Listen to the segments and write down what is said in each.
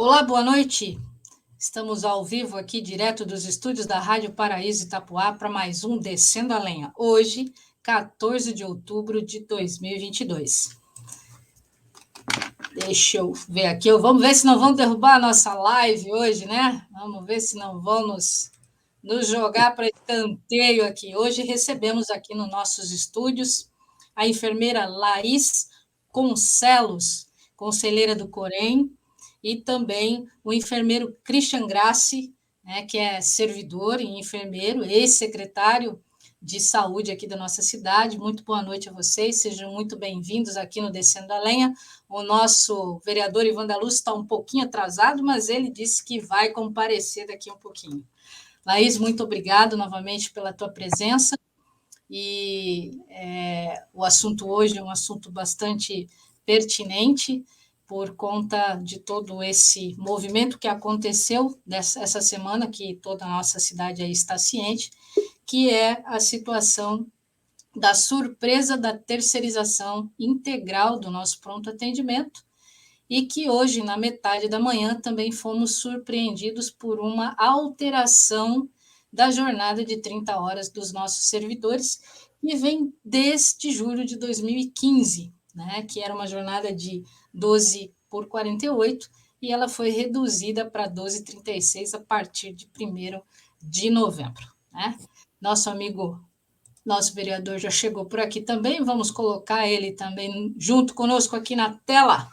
Olá, boa noite. Estamos ao vivo aqui, direto dos estúdios da Rádio Paraíso Itapuá, para mais um Descendo a Lenha. Hoje, 14 de outubro de 2022. Deixa eu ver aqui. Vamos ver se não vão derrubar a nossa live hoje, né? Vamos ver se não vão nos jogar para escanteio aqui. Hoje recebemos aqui nos nossos estúdios a enfermeira Laís Concelos, conselheira do Corém, e também o enfermeiro Christian Grassi, né, que é servidor e enfermeiro, ex-secretário de saúde aqui da nossa cidade. Muito boa noite a vocês, sejam muito bem-vindos aqui no Descendo a Lenha. O nosso vereador Ivan da Luz está um pouquinho atrasado, mas ele disse que vai comparecer daqui um pouquinho. Laís, muito obrigado novamente pela tua presença. E o assunto hoje é um assunto bastante pertinente por conta de todo esse movimento que aconteceu essa semana, que toda a nossa cidade aí está ciente, que é a situação da surpresa da terceirização integral do nosso pronto atendimento, e que hoje, na metade da manhã, também fomos surpreendidos por uma alteração da jornada de 30 horas dos nossos servidores, que vem desde julho de 2015, né, que era uma jornada de 12 por 48, e ela foi reduzida para 12h36 a partir de 1º de novembro. Né? Nosso vereador já chegou por aqui também, vamos colocar ele também junto conosco aqui na tela.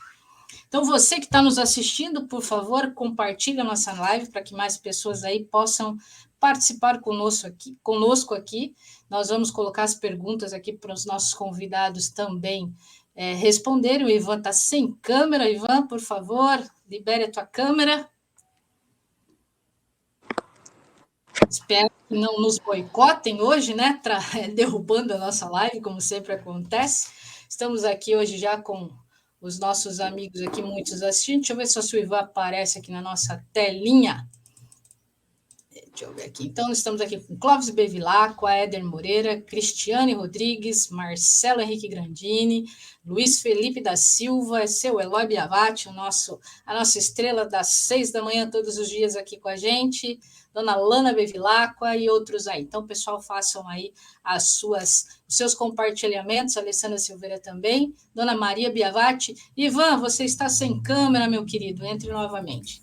Então, você que está nos assistindo, por favor, compartilhe a nossa live para que mais pessoas aí possam participar conosco aqui. Nós vamos colocar as perguntas aqui para os nossos convidados também responderem. O Ivan está sem câmera. Ivan, por favor, libere a tua câmera. Espero que não nos boicotem hoje, né? Derrubando a nossa live, como sempre acontece. Estamos aqui hoje já com os nossos amigos aqui, muitos assistindo. Deixa eu ver se o Ivan aparece aqui na nossa telinha. Deixa eu ver aqui. Então, estamos aqui com Clóvis Bevilacqua, Éder Moreira, Cristiane Rodrigues, Marcelo Henrique Grandini, Luiz Felipe da Silva, seu Eloy Biavati, a nossa estrela das 6 da manhã, todos os dias aqui com a gente, Dona Lana Bevilacqua e outros aí. Então, pessoal, façam aí os seus compartilhamentos, a Alessandra Silveira também, Dona Maria Biavati. Ivan, você está sem câmera, meu querido, entre novamente.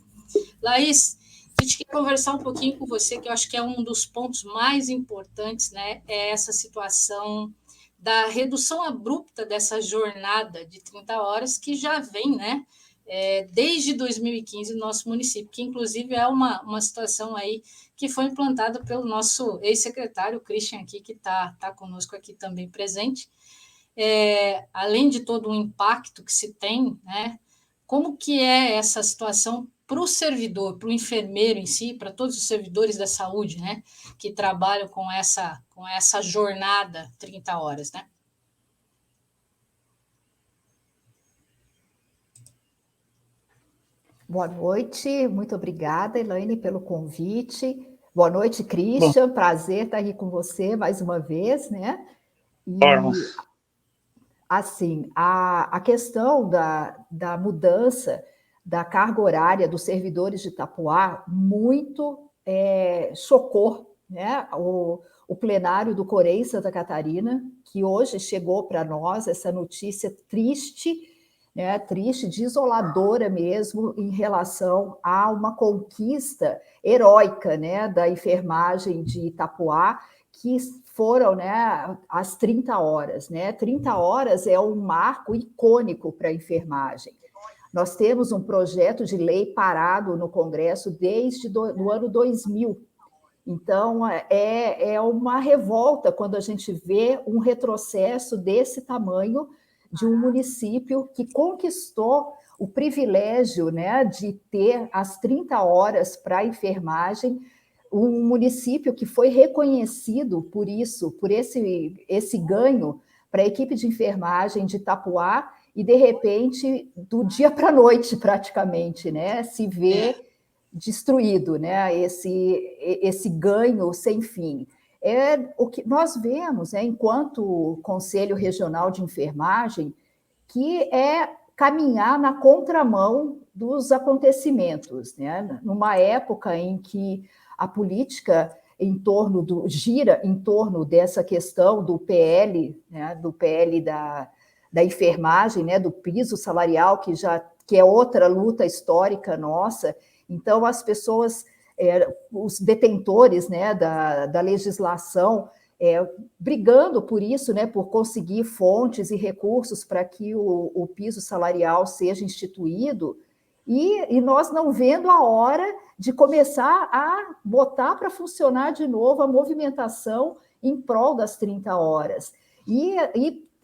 Laís, a gente quer conversar um pouquinho com você, que eu acho que é um dos pontos mais importantes, né? É essa situação da redução abrupta dessa jornada de 30 horas, que já vem, né? Desde 2015 no nosso município, que inclusive é uma situação aí que foi implantada pelo nosso ex-secretário, Christian, aqui, que está conosco aqui também presente. Além de todo o impacto que se tem, né? Como que é essa situação para o servidor, para o enfermeiro em si, para todos os servidores da saúde, né, que trabalham com essa jornada 30 horas, né? Boa noite, muito obrigada, Elaine, pelo convite. Boa noite, Christian, prazer estar aqui com você mais uma vez, né? E, assim, a questão da mudança da carga horária dos servidores de Itapuá muito chocou, né? O plenário do Corém Santa Catarina, que hoje chegou para nós essa notícia triste, né, triste, desoladora mesmo, em relação a uma conquista heróica, né, da enfermagem de Itapuá, que foram, né, as 30 horas. Né? 30 horas é um marco icônico para a enfermagem. Nós temos um projeto de lei parado no Congresso desde o ano 2000. Então, é uma revolta quando a gente vê um retrocesso desse tamanho de um município que conquistou o privilégio, né, de ter as 30 horas para a enfermagem, um município que foi reconhecido por isso, por esse ganho para a equipe de enfermagem de Itapuá, e, de repente, do dia para a noite, praticamente, né, se vê destruído, né, esse ganho sem fim. O que nós vemos, né, enquanto Conselho Regional de Enfermagem, que é caminhar na contramão dos acontecimentos, né? Numa época em que a política gira em torno dessa questão do PL, né? Do PL da enfermagem, né? Do piso salarial, que é outra luta histórica nossa. Então, as pessoas, os detentores, né, da legislação, brigando por isso, né, por conseguir fontes e recursos para que o piso salarial seja instituído, e nós não vendo a hora de começar a botar para funcionar de novo a movimentação em prol das 30 horas. E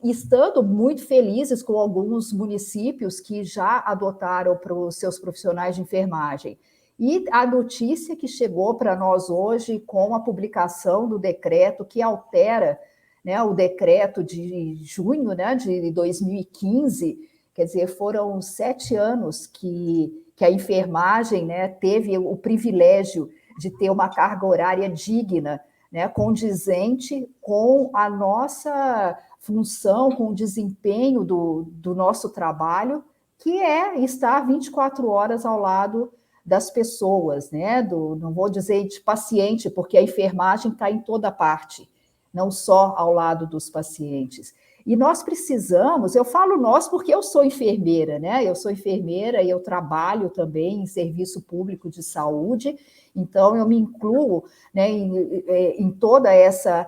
estando muito felizes com alguns municípios que já adotaram para os seus profissionais de enfermagem. E a notícia que chegou para nós hoje com a publicação do decreto que altera, né, o decreto de junho, né, de 2015, quer dizer, foram 7 anos que a enfermagem, né, teve o privilégio de ter uma carga horária digna, né, condizente com a nossa função, com o desempenho do nosso trabalho, que é estar 24 horas ao lado das pessoas, né? Não vou dizer de paciente, porque a enfermagem está em toda parte, não só ao lado dos pacientes. E nós precisamos, eu falo nós porque eu sou enfermeira, né? Eu sou enfermeira e eu trabalho também em serviço público de saúde, então eu me incluo, né, em toda essa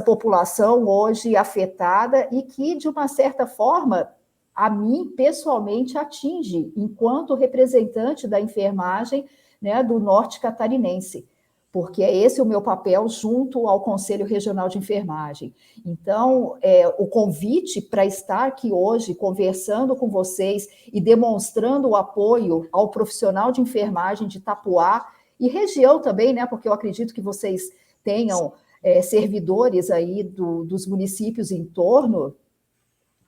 população hoje afetada e que, de uma certa forma, a mim pessoalmente atinge, enquanto representante da enfermagem, né, do norte catarinense, porque é esse o meu papel junto ao Conselho Regional de Enfermagem. Então, o convite para estar aqui hoje conversando com vocês e demonstrando o apoio ao profissional de enfermagem de Itapuá e região também, né, porque eu acredito que vocês tenham servidores aí dos municípios em torno.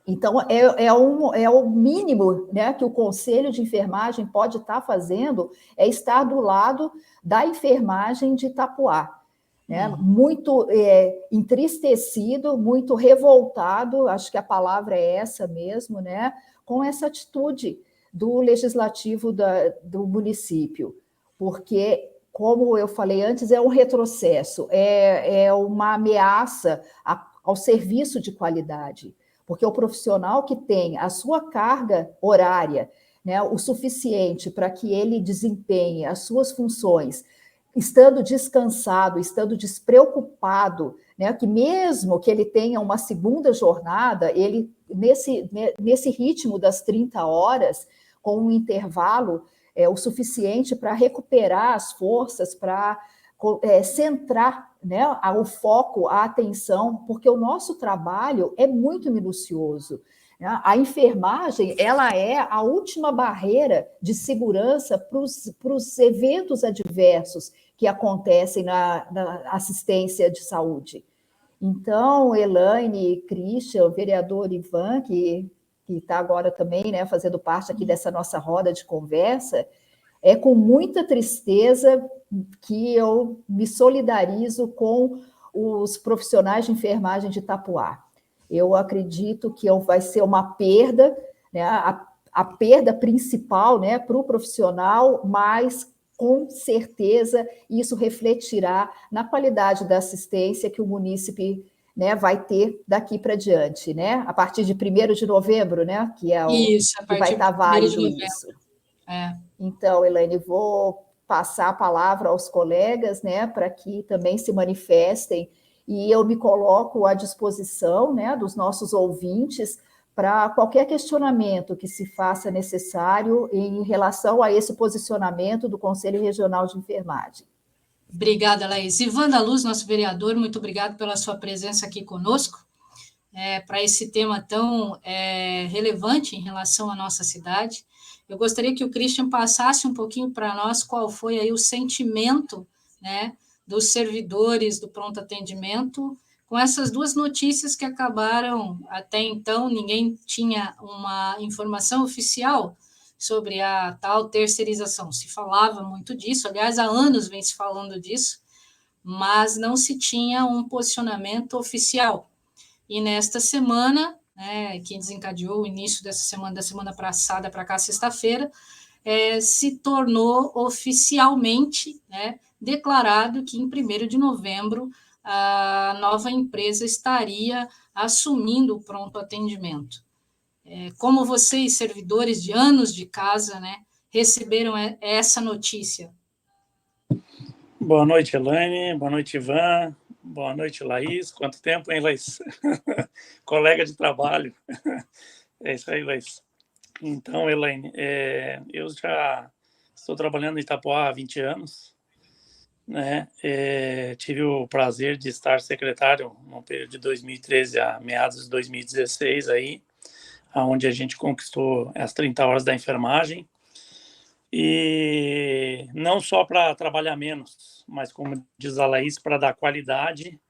Então, é o mínimo, né, que o Conselho de Enfermagem pode estar fazendo, é estar do lado da enfermagem de Itapuá. Né? Muito entristecido, muito revoltado, acho que a palavra é essa mesmo, né, com essa atitude do legislativo do município. Porque, como eu falei antes, é um retrocesso, é uma ameaça ao serviço de qualidade. Porque o profissional que tem a sua carga horária, né, o suficiente para que ele desempenhe as suas funções, estando descansado, estando despreocupado, né, que mesmo que ele tenha uma segunda jornada, ele, nesse ritmo das 30 horas, com um intervalo o suficiente para recuperar as forças, para centrar, né, o foco, a atenção, porque o nosso trabalho é muito minucioso. Né? A enfermagem, ela é a última barreira de segurança para os eventos adversos que acontecem na assistência de saúde. Então, Elaine, Christian, o vereador Ivan, que está agora também, né, fazendo parte aqui dessa nossa roda de conversa, é com muita tristeza que eu me solidarizo com os profissionais de enfermagem de Itapuá. Eu acredito que vai ser uma perda, né, a perda principal, né, para o profissional, mas com certeza isso refletirá na qualidade da assistência que o munícipe, né, vai ter daqui para diante, né, a partir de 1º de novembro, né, que é Isso, a que vai partir de estar 1º de válido novembro. isso. É. Então, Elaine, vou passar a palavra aos colegas, né, para que também se manifestem, e eu me coloco à disposição, né, dos nossos ouvintes para qualquer questionamento que se faça necessário em relação a esse posicionamento do Conselho Regional de Enfermagem. Obrigada, Laís. Ivan da Luz, nosso vereador, muito obrigado pela sua presença aqui conosco, para esse tema tão relevante em relação à nossa cidade. Eu gostaria que o Christian passasse um pouquinho para nós qual foi aí o sentimento, né, dos servidores do pronto atendimento com essas duas notícias que acabaram, até então, ninguém tinha uma informação oficial sobre a tal terceirização. Se falava muito disso, aliás, há anos vem se falando disso, mas não se tinha um posicionamento oficial. E nesta semana, que desencadeou o início dessa semana, da semana passada para cá, sexta-feira, se tornou oficialmente, né, declarado que em 1º de novembro a nova empresa estaria assumindo o pronto atendimento. Como vocês, servidores de anos de casa, né, receberam essa notícia? Boa noite, Elaine. Boa noite, Ivan. Boa noite, Laís. Quanto tempo, hein, Laís? Colega de trabalho. É isso aí, Laís. Então, Elaine, eu já estou trabalhando em Itapoá há 20 anos, né? Tive o prazer de estar secretário no período de 2013 a meados de 2016, aí, onde a gente conquistou as 30 horas da enfermagem, e não só para trabalhar menos, mas, como diz a Laís, para dar qualidade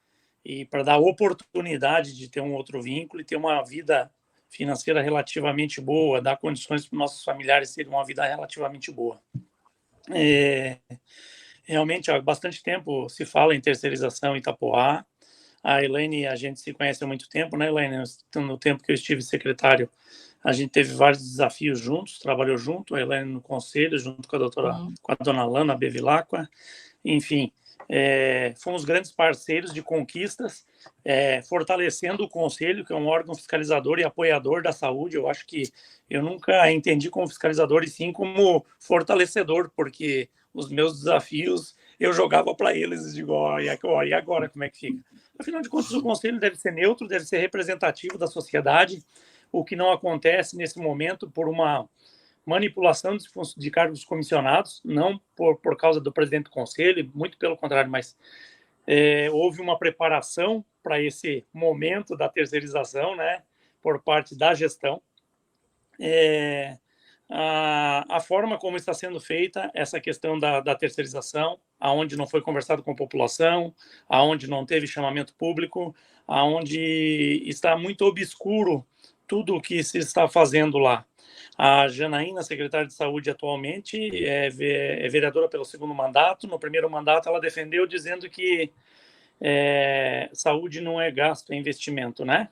e para dar oportunidade de ter um outro vínculo e ter uma vida financeira relativamente boa, dar condições para os nossos familiares terem uma vida relativamente boa. Realmente, há bastante tempo se fala em terceirização em Itapoá. A Elaine, a gente se conhece há muito tempo, né, Elaine? No tempo que eu estive secretário, a gente teve vários desafios juntos, trabalhou junto, a Elaine no conselho, junto com com a dona Lana Bevilacqua, enfim, fomos grandes parceiros de conquistas, fortalecendo o conselho, que é um órgão fiscalizador e apoiador da saúde. Eu acho que eu nunca entendi como fiscalizador, e sim como fortalecedor, porque os meus desafios eu jogava para eles e digo, e agora como é que fica? Afinal de contas, o conselho deve ser neutro, deve ser representativo da sociedade, o que não acontece nesse momento por uma manipulação de cargos comissionados, não por causa do presidente do conselho, muito pelo contrário, mas houve uma preparação para esse momento da terceirização, né, por parte da gestão. A forma como está sendo feita essa questão da terceirização, aonde não foi conversado com a população, aonde não teve chamamento público, aonde está muito obscuro tudo o que se está fazendo lá. A Janaína, secretária de Saúde atualmente, é vereadora pelo 2º mandato. No 1º mandato, ela defendeu dizendo que saúde não é gasto, é investimento, né?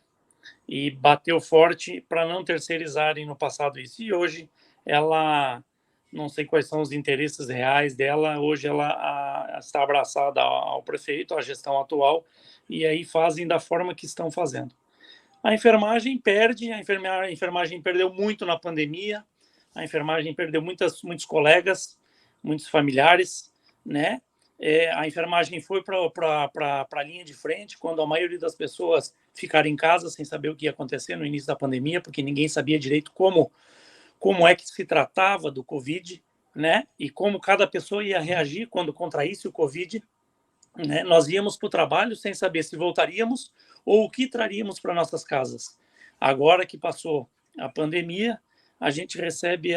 E bateu forte para não terceirizarem no passado isso. E hoje ela, não sei quais são os interesses reais dela, hoje ela está abraçada ao prefeito, à gestão atual, e aí fazem da forma que estão fazendo. A enfermagem perde, a enfermagem perdeu muito na pandemia, a enfermagem perdeu muitos colegas, muitos familiares, né? A enfermagem foi para a linha de frente quando a maioria das pessoas ficaram em casa sem saber o que ia acontecer no início da pandemia, porque ninguém sabia direito como é que se tratava do Covid, né? E como cada pessoa ia reagir quando contraísse o Covid, né? Nós íamos para o trabalho sem saber se voltaríamos ou o que traríamos para nossas casas. Agora que passou a pandemia, a gente recebe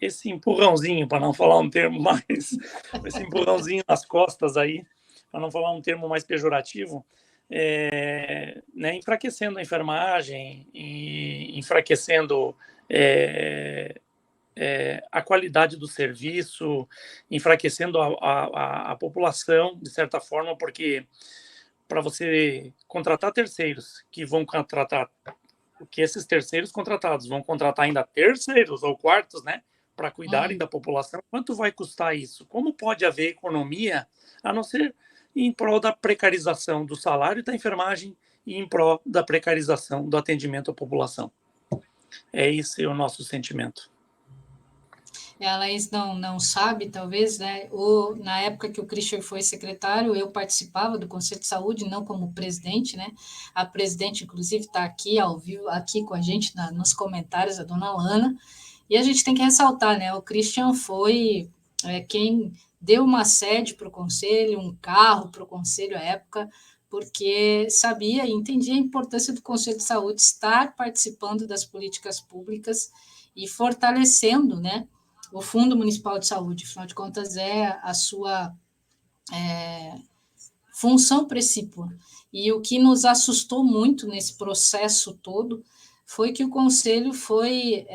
esse empurrãozinho, para não falar um termo mais, esse empurrãozinho nas costas aí, para não falar um termo mais pejorativo, né, enfraquecendo a enfermagem, enfraquecendo a qualidade do serviço, enfraquecendo a população, de certa forma, porque para você contratar terceiros que vão contratar, que esses terceiros contratados vão contratar ainda terceiros ou quartos, né, para cuidarem da população, quanto vai custar isso? Como pode haver economia, a não ser em prol da precarização do salário da enfermagem e em prol da precarização do atendimento à população? Esse o nosso sentimento. A Laís não sabe, talvez, né? Na época que o Christian foi secretário, eu participava do Conselho de Saúde, não como presidente, né? A presidente, inclusive, está aqui ao vivo, aqui com a gente nos comentários, a dona Lana. E a gente tem que ressaltar, né? O Christian foi quem deu uma sede para o Conselho, um carro para o Conselho à época, porque sabia e entendia a importância do Conselho de Saúde estar participando das políticas públicas e fortalecendo, né, o Fundo Municipal de Saúde. Afinal de contas, é a sua função principal. E o que nos assustou muito nesse processo todo foi que o Conselho foi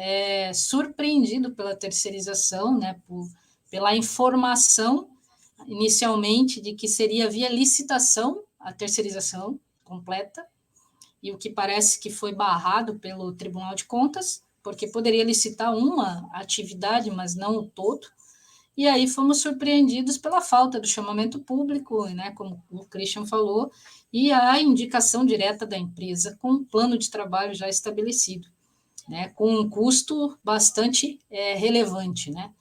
surpreendido pela terceirização, né, pela informação, inicialmente, de que seria via licitação a terceirização completa, e o que parece que foi barrado pelo Tribunal de Contas, porque poderia licitar uma atividade, mas não o todo. E aí fomos surpreendidos pela falta do chamamento público, né, como o Christian falou, e a indicação direta da empresa com um plano de trabalho já estabelecido, né, com um custo bastante relevante, né.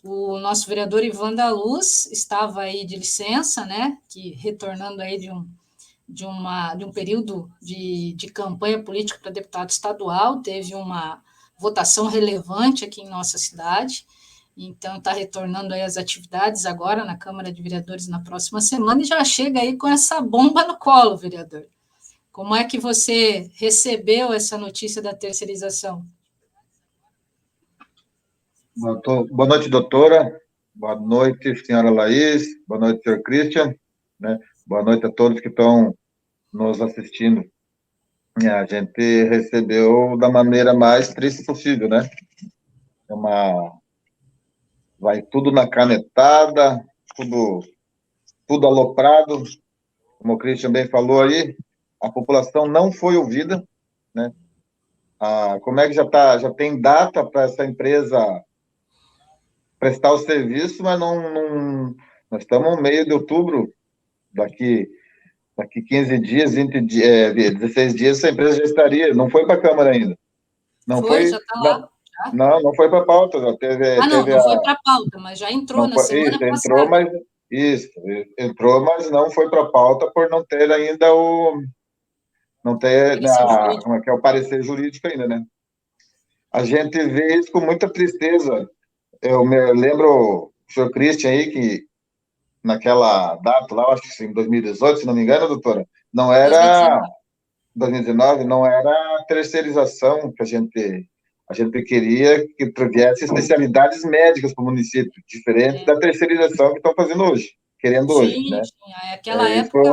O nosso vereador Ivan da Luz estava aí de licença, né, que retornando aí de um período de campanha política para deputado estadual, teve uma votação relevante aqui em nossa cidade, então está retornando aí as atividades agora na Câmara de Vereadores na próxima semana e já chega aí com essa bomba no colo, vereador. Como é que você recebeu essa notícia da terceirização? Boa noite, doutora. Boa noite, senhora Laís. Boa noite, senhor Christian. Né? Boa noite a todos que estão nos assistindo. A gente recebeu da maneira mais triste possível, né? Vai tudo na canetada, tudo aloprado. Como o Christian bem falou aí, a população não foi ouvida, né? Como é que já tem data para essa empresa prestar o serviço, mas nós estamos no meio de outubro, daqui 15 dias, 16 dias, essa empresa já estaria, não foi para a Câmara ainda. Já está lá. Não foi para a pauta, já teve... não foi para a pauta, mas já entrou na semana passada. Entrou, mas não foi para a pauta por não ter ainda como é que é o parecer jurídico ainda, né? A gente vê isso com muita tristeza. Eu me lembro, o senhor Christian aí, que naquela data lá, acho que em 2018, se não me engano, doutora, não era 2019, não era a terceirização que a gente queria que viesse especialidades médicas para o município, diferente da terceirização que estão fazendo hoje, querendo hoje, né? Naquela época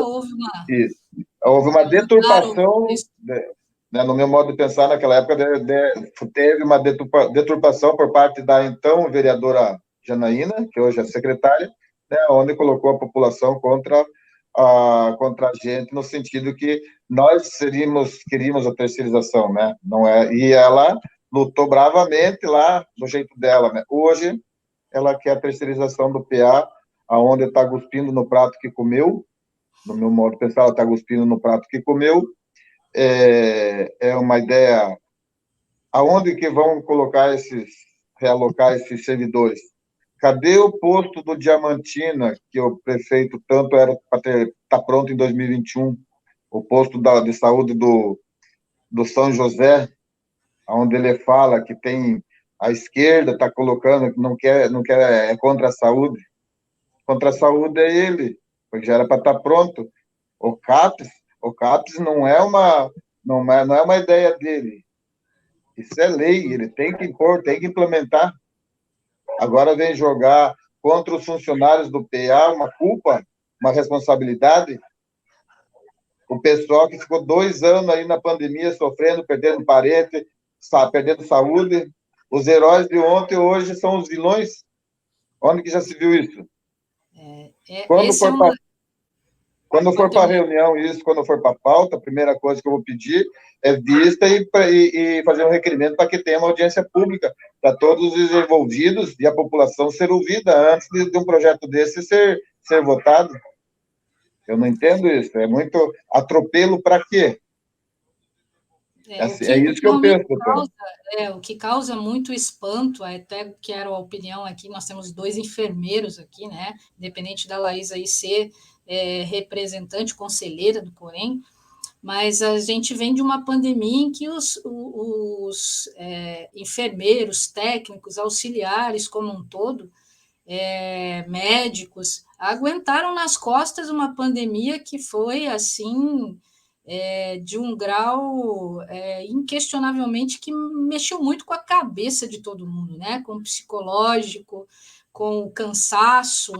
houve uma deturpação, né, no meu modo de pensar, naquela época teve uma deturpação por parte da então vereadora Janaína, que hoje é secretária, né, onde colocou a população contra a gente, no sentido que nós queríamos a terceirização, né? Não é, e ela lutou bravamente lá, do jeito dela, né? Hoje, ela quer a terceirização do PA, aonde está cuspindo no prato que comeu, no meu modo de pensar, ela está cuspindo no prato que comeu. É uma ideia, aonde que vão realocar esses servidores? Cadê o posto do Diamantina, que o prefeito tanto era para estar pronto em 2021? O posto de saúde do São José, onde ele fala que tem a esquerda está colocando que não quer, é contra a saúde. Contra a saúde é ele, porque já era para estar pronto. O CAPES não é uma ideia dele. Isso é lei, ele tem que impor, tem que implementar. Agora vem jogar contra os funcionários do PA uma culpa, uma responsabilidade. O pessoal que ficou 2 anos aí na pandemia sofrendo, perdendo parente, perdendo saúde. Os heróis de ontem hoje são os vilões. Onde que já se viu isso? Quando for para reunião, quando for para pauta, a primeira coisa que eu vou pedir é vista e fazer um requerimento para que tenha uma audiência pública para todos os envolvidos e a população ser ouvida antes de um projeto desse ser votado. Eu não entendo isso. É muito atropelo para quê? É isso que eu penso, doutor. O que causa muito espanto, até quero a opinião aqui, nós temos 2 enfermeiros aqui, né? Independente da Laís aí ser representante, conselheira do Corém, mas a gente vem de uma pandemia em que os enfermeiros, técnicos, auxiliares como um todo, médicos, aguentaram nas costas uma pandemia que foi, assim, de um grau inquestionavelmente que mexeu muito com a cabeça de todo mundo, né? Com o psicológico, com o cansaço,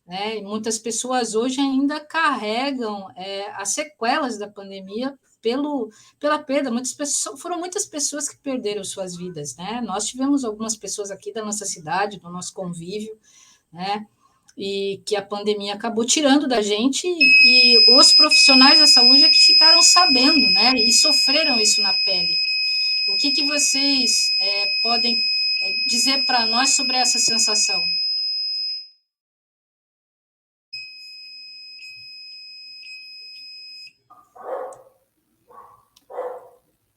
né? E muitas pessoas hoje ainda carregam as sequelas da pandemia pela perda. Foram muitas pessoas que perderam suas vidas, né? Nós tivemos algumas pessoas aqui da nossa cidade, do nosso convívio, né? E que a pandemia acabou tirando da gente, e os profissionais da saúde é que ficaram sabendo, né? E sofreram isso na pele. O que vocês podem dizer para nós sobre essa sensação?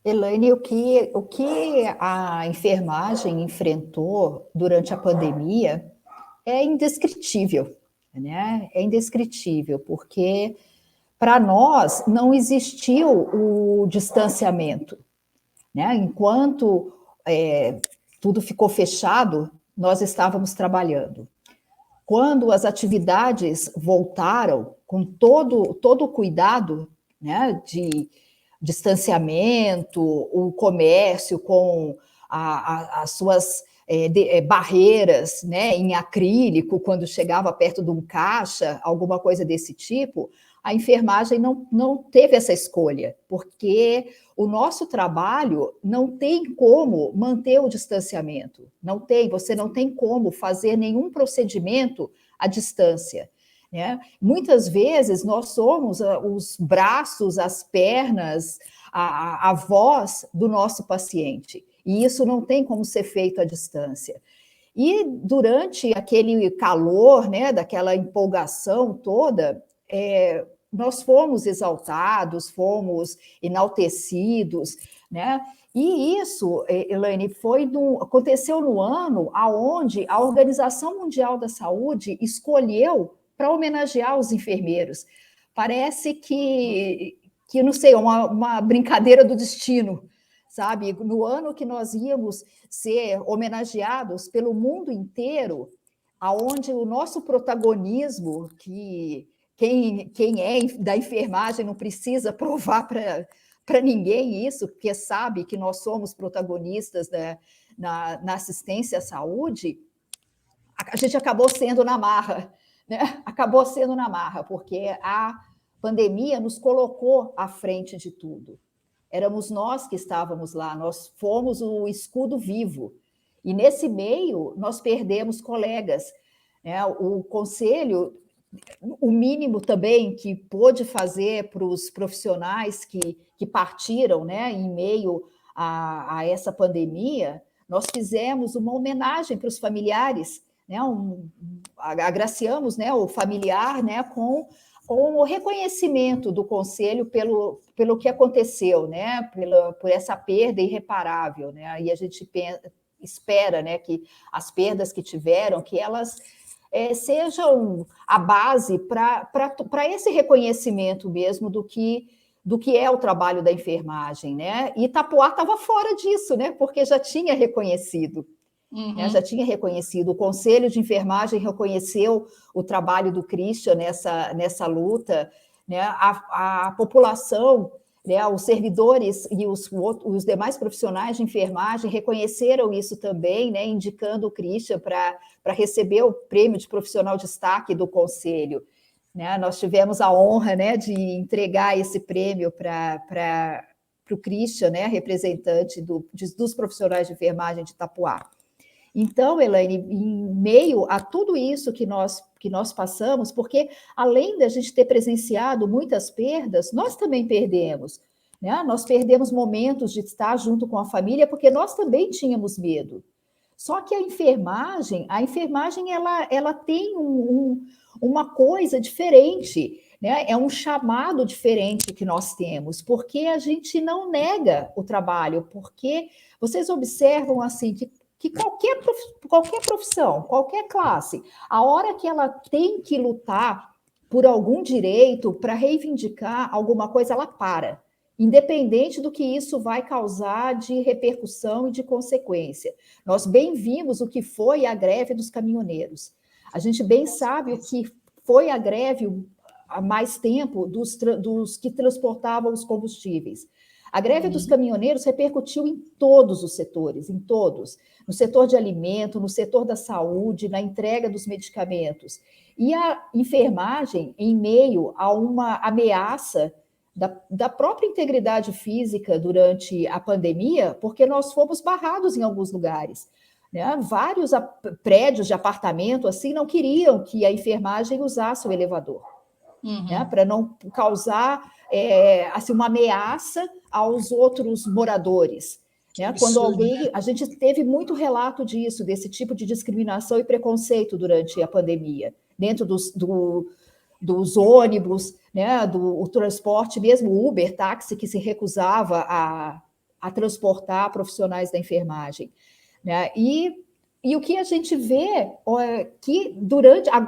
Elaine, o que a enfermagem enfrentou durante a pandemia é indescritível, né? É indescritível, porque para nós não existiu o distanciamento, né? Enquanto tudo ficou fechado, nós estávamos trabalhando. Quando as atividades voltaram, com todo o cuidado, né, de distanciamento, o comércio com as suas barreiras, né, em acrílico, quando chegava perto de um caixa, alguma coisa desse tipo, a enfermagem não teve essa escolha, porque o nosso trabalho não tem como manter o distanciamento, você não tem como fazer nenhum procedimento à distância. Né? Muitas vezes nós somos os braços, as pernas, a voz do nosso paciente, e isso não tem como ser feito à distância. E durante aquele calor, né, daquela empolgação toda, nós fomos exaltados, fomos enaltecidos, né? E isso, Elaine, aconteceu no ano onde a Organização Mundial da Saúde escolheu para homenagear os enfermeiros. Parece que não sei, uma brincadeira do destino, sabe? No ano que nós íamos ser homenageados pelo mundo inteiro, aonde o nosso protagonismo, que quem é da enfermagem não precisa provar para ninguém isso, porque sabe que nós somos protagonistas, né, na assistência à saúde, a gente acabou sendo na marra, né? Acabou sendo na marra, porque a pandemia nos colocou à frente de tudo. Éramos nós que estávamos lá, nós fomos o escudo vivo. E nesse meio, nós perdemos colegas. Né? O conselho, o mínimo também que pôde fazer para os profissionais que partiram, né, em meio a essa pandemia, nós fizemos uma homenagem para os familiares, né, agraciamos, né, o familiar, né, com o reconhecimento do conselho pelo que aconteceu, né, por essa perda irreparável, né, e a gente espera, né, que as perdas que tiveram, que elas sejam a base para esse reconhecimento mesmo do que é o trabalho da enfermagem, né? E Itapuá estava fora disso, né? Porque já tinha reconhecido. Uhum. Né? Já tinha reconhecido. O Conselho de Enfermagem reconheceu o trabalho do Christian nessa luta, né? A população, né? Os servidores e os demais profissionais de enfermagem reconheceram isso também, né? Indicando o Christian para receber o prêmio de profissional de destaque do Conselho. Né? Nós tivemos a honra, né, de entregar esse prêmio para o Christian, né, representante dos profissionais de enfermagem de Itapuá. Então, Elaine, em meio a tudo isso que nós passamos, porque além da gente ter presenciado muitas perdas, nós também perdemos. Né? Nós perdemos momentos de estar junto com a família, porque nós também tínhamos medo. Só que a enfermagem ela tem uma coisa diferente, né? É um chamado diferente que nós temos, porque a gente não nega o trabalho, porque vocês observam assim que qualquer profissão, qualquer classe, a hora que ela tem que lutar por algum direito, para reivindicar alguma coisa, ela para. Independente do que isso vai causar de repercussão e de consequência. Nós bem vimos o que foi a greve dos caminhoneiros. A gente bem sabe o que foi a greve há mais tempo dos que transportavam os combustíveis. A greve dos caminhoneiros repercutiu em todos os setores, em todos. No setor de alimento, no setor da saúde, na entrega dos medicamentos. E a enfermagem, em meio a uma ameaça da própria integridade física durante a pandemia, porque nós fomos barrados em alguns lugares. Né? Vários prédios de apartamento assim não queriam que a enfermagem usasse o elevador, né? Para não causar assim, uma ameaça aos outros moradores. Né? Quando alguém, a gente teve muito relato disso, desse tipo de discriminação e preconceito durante a pandemia, dentro dos ônibus, né? O transporte, mesmo o Uber, táxi, que se recusava a transportar profissionais da enfermagem. Né? E o que a gente vê é que durante a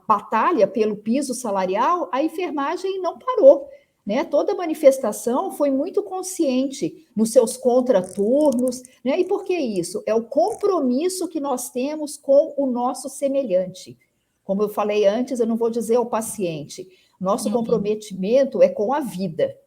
batalha pelo piso salarial, a enfermagem não parou. Né? Toda manifestação foi muito consciente nos seus contraturnos. Né? E por que isso? É o compromisso que nós temos com o nosso semelhante. Como eu falei antes, eu não vou dizer ao paciente. Nosso comprometimento é com a vida.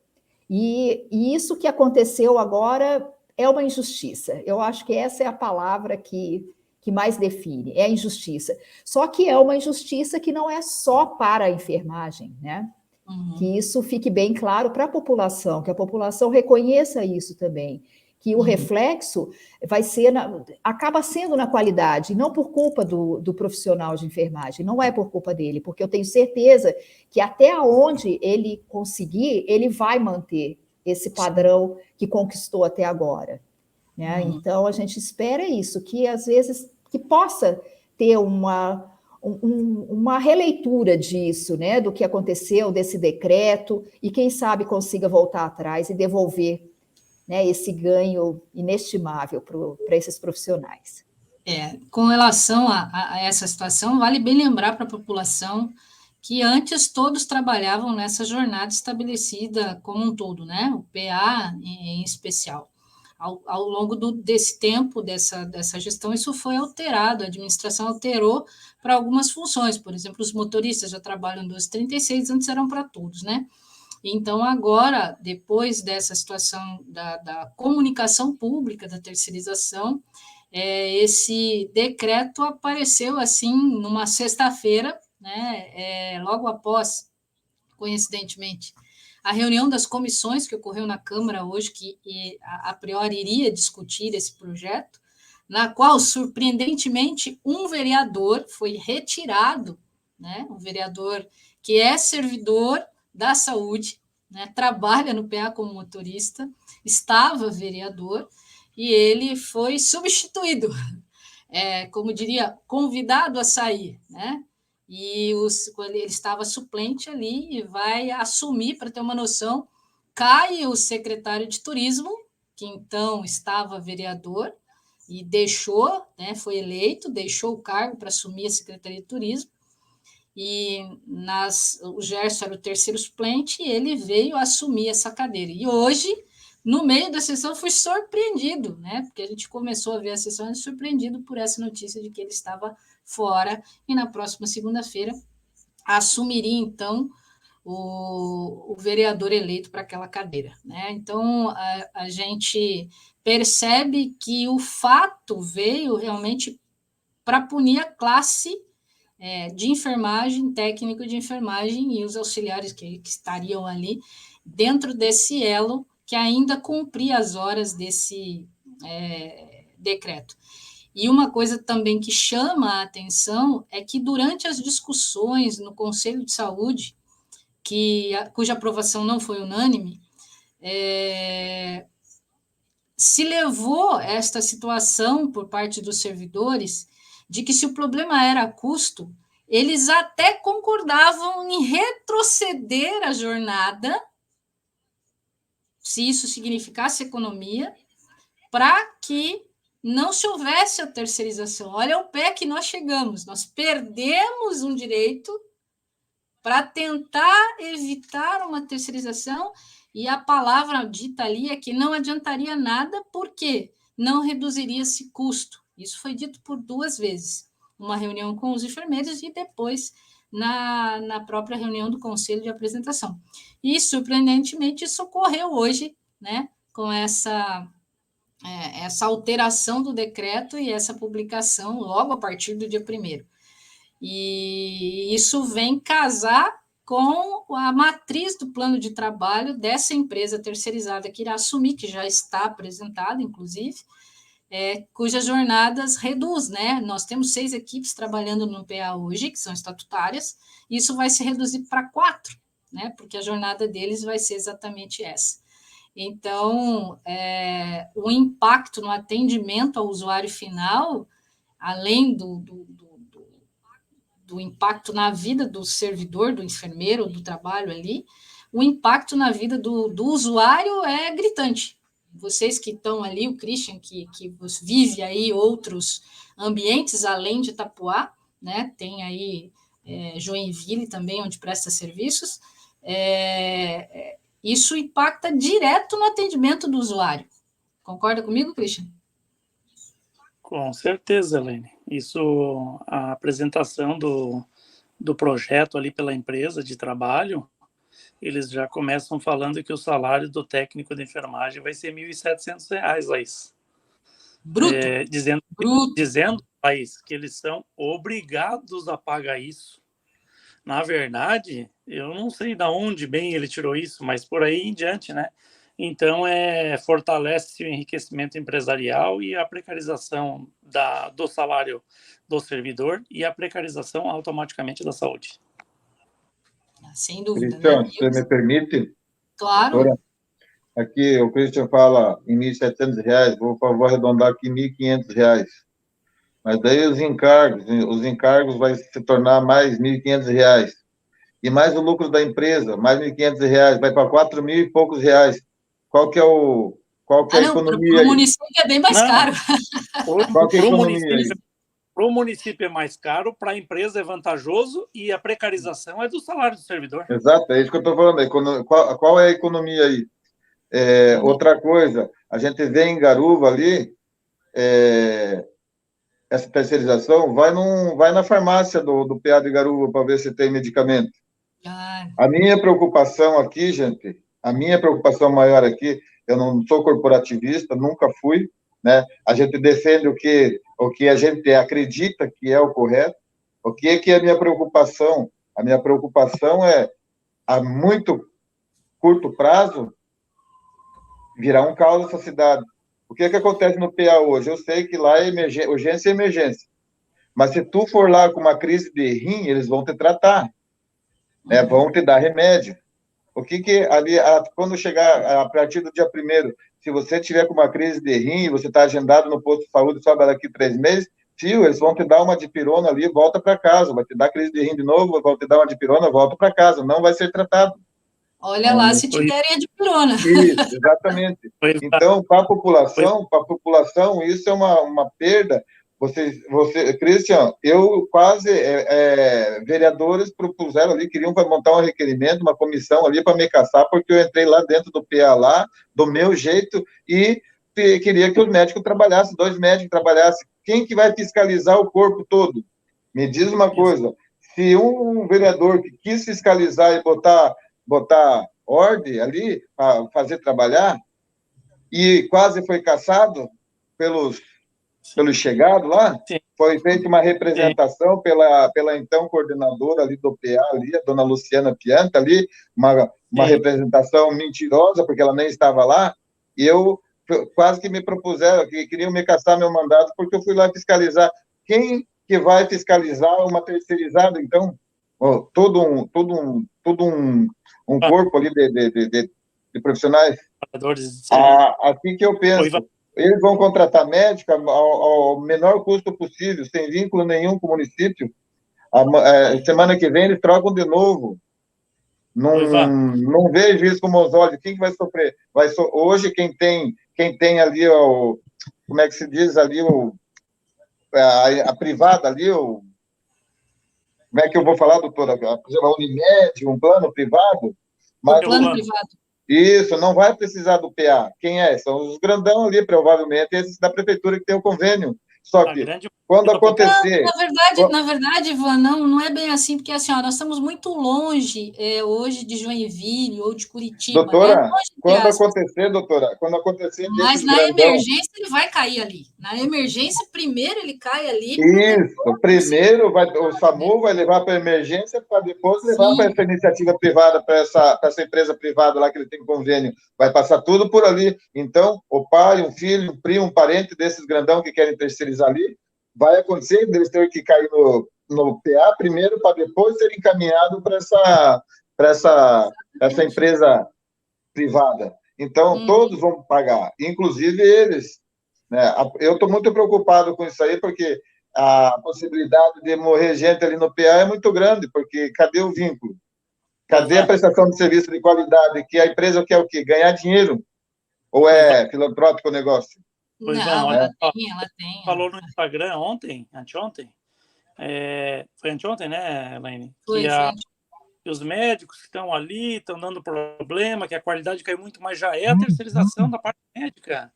E isso que aconteceu agora é uma injustiça. Eu acho que essa é a palavra que mais define, é a injustiça. Só que é uma injustiça que não é só para a enfermagem, né? Que isso fique bem claro para a população, que a população reconheça isso também, que o reflexo acaba sendo na qualidade, não por culpa do profissional de enfermagem, não é por culpa dele, porque eu tenho certeza que até onde ele conseguir, ele vai manter esse padrão que conquistou até agora. Né? Então, a gente espera isso, que às vezes que possa ter uma releitura disso, né, do que aconteceu, desse decreto, e quem sabe consiga voltar atrás e devolver, né, esse ganho inestimável para esses profissionais. Com relação a essa situação, vale bem lembrar para a população que antes todos trabalhavam nessa jornada estabelecida como um todo, né, o PA em especial. Ao longo desse tempo, dessa gestão, isso foi alterado, a administração alterou para algumas funções, por exemplo, os motoristas já trabalham 12h36, antes eram para todos, né? Então, agora, depois dessa situação da comunicação pública, da terceirização, esse decreto apareceu, assim, numa sexta-feira, né, logo após, coincidentemente, a reunião das comissões que ocorreu na Câmara hoje, que a priori iria discutir esse projeto, na qual, surpreendentemente, um vereador foi retirado, né, um vereador que é servidor da saúde, né, trabalha no PA como motorista, estava vereador, e ele foi substituído, como diria, convidado a sair, né? E ele estava suplente ali e vai assumir, para ter uma noção, cai o secretário de turismo, que então estava vereador, e deixou, né, foi eleito, deixou o cargo para assumir a Secretaria de Turismo, e o Gerson era o terceiro suplente, e ele veio assumir essa cadeira. E hoje, no meio da sessão, fui surpreendido, né? Porque a gente começou a ver a sessão surpreendido por essa notícia de que ele estava fora, e na próxima segunda-feira assumiria, então, o vereador eleito para aquela cadeira, né? Então, a gente percebe que o fato veio realmente para punir a classe de enfermagem, técnico de enfermagem e os auxiliares que estariam ali dentro desse elo que ainda cumpria as horas desse decreto. E uma coisa também que chama a atenção é que durante as discussões no Conselho de Saúde, cuja aprovação não foi unânime, se levou esta situação por parte dos servidores de que, se o problema era custo, eles até concordavam em retroceder a jornada, se isso significasse economia, para que não se houvesse a terceirização. Olha o pé que nós chegamos, nós perdemos um direito para tentar evitar uma terceirização, e a palavra dita ali é que não adiantaria nada, porque não reduziria-se custo. Isso foi dito por 2 vezes, uma reunião com os enfermeiros e depois na própria reunião do Conselho de Apresentação. E, surpreendentemente, isso ocorreu hoje, né, com essa alteração do decreto e essa publicação logo a partir do dia 1º. E isso vem casar com a matriz do plano de trabalho dessa empresa terceirizada que irá assumir, que já está apresentada, inclusive, cujas jornadas reduz, né? Nós temos 6 equipes trabalhando no PA hoje, que são estatutárias, e isso vai se reduzir para 4, né? Porque a jornada deles vai ser exatamente essa. Então, o impacto no atendimento ao usuário final, além do impacto na vida do servidor, do enfermeiro, do trabalho ali, o impacto na vida do usuário é gritante. Vocês que estão ali, o Christian, que vive aí outros ambientes além de Itapuá, né? Tem aí Joinville também, onde presta serviços, isso impacta direto no atendimento do usuário. Concorda comigo, Christian? Com certeza, Helene. Isso, a apresentação do projeto ali pela empresa de trabalho, eles já começam falando que o salário do técnico de enfermagem vai ser R$ 1.700, Laís. Bruto. Dizendo, Laís, que eles são obrigados a pagar isso. Na verdade, eu não sei de onde bem ele tirou isso, mas por aí em diante, né? Então, fortalece o enriquecimento empresarial e a precarização do salário do servidor e a precarização automaticamente da saúde. Sem dúvida. Christian, né? você me permite? Claro. Doutora, aqui o Christian fala em R$ 1.700, vou arredondar aqui R$ 1.500. Mas daí os encargos vai se tornar mais R$ 1.500. E mais o lucro da empresa, mais R$ 1.500, vai para R$ 4.000 e poucos reais. Qual que é a economia? Para o município é bem mais caro. Qual que é a economia aí? Para o município é mais caro, para a empresa é vantajoso e a precarização é do salário do servidor. Exato, é isso que eu estou falando. Qual é a economia aí? Outra coisa, a gente vê em Garuva ali, essa terceirização, vai na farmácia do PA de Garuva para ver se tem medicamento. A minha preocupação aqui, gente, a minha preocupação maior aqui, eu não sou corporativista, nunca fui, né? A gente defende o que a gente acredita que é o correto. O que é a minha preocupação? A minha preocupação é, a muito curto prazo, virar um caos nessa cidade. O que acontece no PA hoje? Eu sei que lá é urgência e emergência. Mas se tu for lá com uma crise de rim, eles vão te tratar, né? Vão te dar remédio. O que ali, quando chegar a partir do dia 1º, se você tiver com uma crise de rim, você está agendado no posto de saúde só daqui 3 meses, eles vão te dar uma dipirona ali, volta para casa, vai te dar crise de rim de novo, vão te dar uma dipirona, volta para casa, não vai ser tratado. Olha lá, se tiverem a dipirona. Isso, exatamente. Então, para a população, isso é uma perda. Você, Christian, vereadores propuseram ali, queriam montar um requerimento, uma comissão ali para me caçar, porque eu entrei lá dentro do PA lá, do meu jeito, e queria que os médicos trabalhassem, 2 médicos trabalhassem. Quem que vai fiscalizar o corpo todo? Me diz uma coisa, se um vereador que quis fiscalizar e botar ordem ali, para fazer trabalhar, e quase foi caçado pelos chegados lá, foi feita uma representação pela então coordenadora ali do PA, ali, a dona Luciana Pianta, ali, uma representação mentirosa, porque ela nem estava lá, e eu quase que me propuseram, que queriam me caçar meu mandato, porque eu fui lá fiscalizar. Quem que vai fiscalizar uma terceirizada, então? Todo um corpo ali de profissionais. Aqui que eu penso, eles vão contratar médico ao menor custo possível, sem vínculo nenhum com o município. Semana que vem eles trocam de novo. Não vejo isso com meus olhos. Quem que vai sofrer? Hoje, quem tem ali, como é que se diz ali, a privada ali, como é que eu vou falar, doutora? A Unimed, um plano privado. Mas, plano privado. Isso, não vai precisar do PA. Quem é? São os grandão ali, provavelmente, esses da prefeitura que tem o convênio. Só que, quando acontecer... Na verdade, Ivan, não é bem assim, porque assim, nós estamos muito longe hoje de Joinville ou de Curitiba. Doutora, né? quando acontecer... Mas na emergência ele vai cair ali. Na emergência, primeiro ele cai ali. Isso, primeiro o SAMU vai levar para a emergência para depois levar para essa iniciativa privada, para essa empresa privada lá que ele tem convênio. Vai passar tudo por ali. Então, o pai, um filho, um primo, um parente desses grandão que querem terceirizar ali, vai acontecer deles terem que cair no PA primeiro para depois ser encaminhado para essa empresa privada. Então, todos vão pagar, inclusive eles. Né? Eu estou muito preocupado com isso aí, porque a possibilidade de morrer gente ali no PA é muito grande, porque cadê o vínculo? Cadê a prestação de serviço de qualidade? Que a empresa quer o quê? Ganhar dinheiro? Ou é filantrópico o negócio? Não, ela tem. Falou no Instagram ontem, anteontem, foi anteontem, né, Elaine? Foi. Que os médicos que estão ali estão dando problema, que a qualidade caiu muito, mas já é a terceirização da parte médica.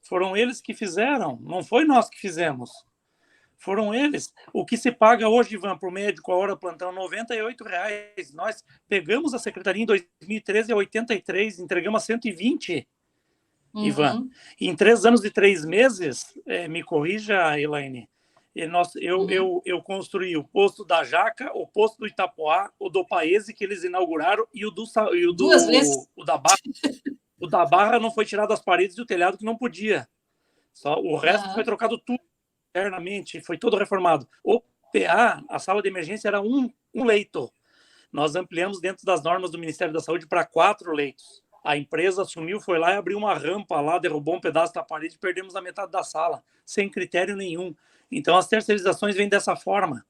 Foram eles que fizeram, não foi nós que fizemos. Foram eles. O que se paga hoje, Ivan, para o médico, a hora plantão, R$ 98. Nós pegamos a secretaria em 2013 a 83, entregamos a 120, Ivan. Em 3 anos e 3 meses, me corrija, Elaine, eu construí o posto da Jaca, o posto do Itapoá, o do Paese, que eles inauguraram, e o da Barra. O da Barra não foi tirado das paredes e o telhado, que não podia. Só o resto foi trocado tudo internamente, foi todo reformado. O PA, a sala de emergência, era um leito. Nós ampliamos dentro das normas do Ministério da Saúde para 4 leitos. A empresa assumiu, foi lá e abriu uma rampa lá, derrubou um pedaço da parede e perdemos a metade da sala, sem critério nenhum. Então, as terceirizações vêm dessa forma.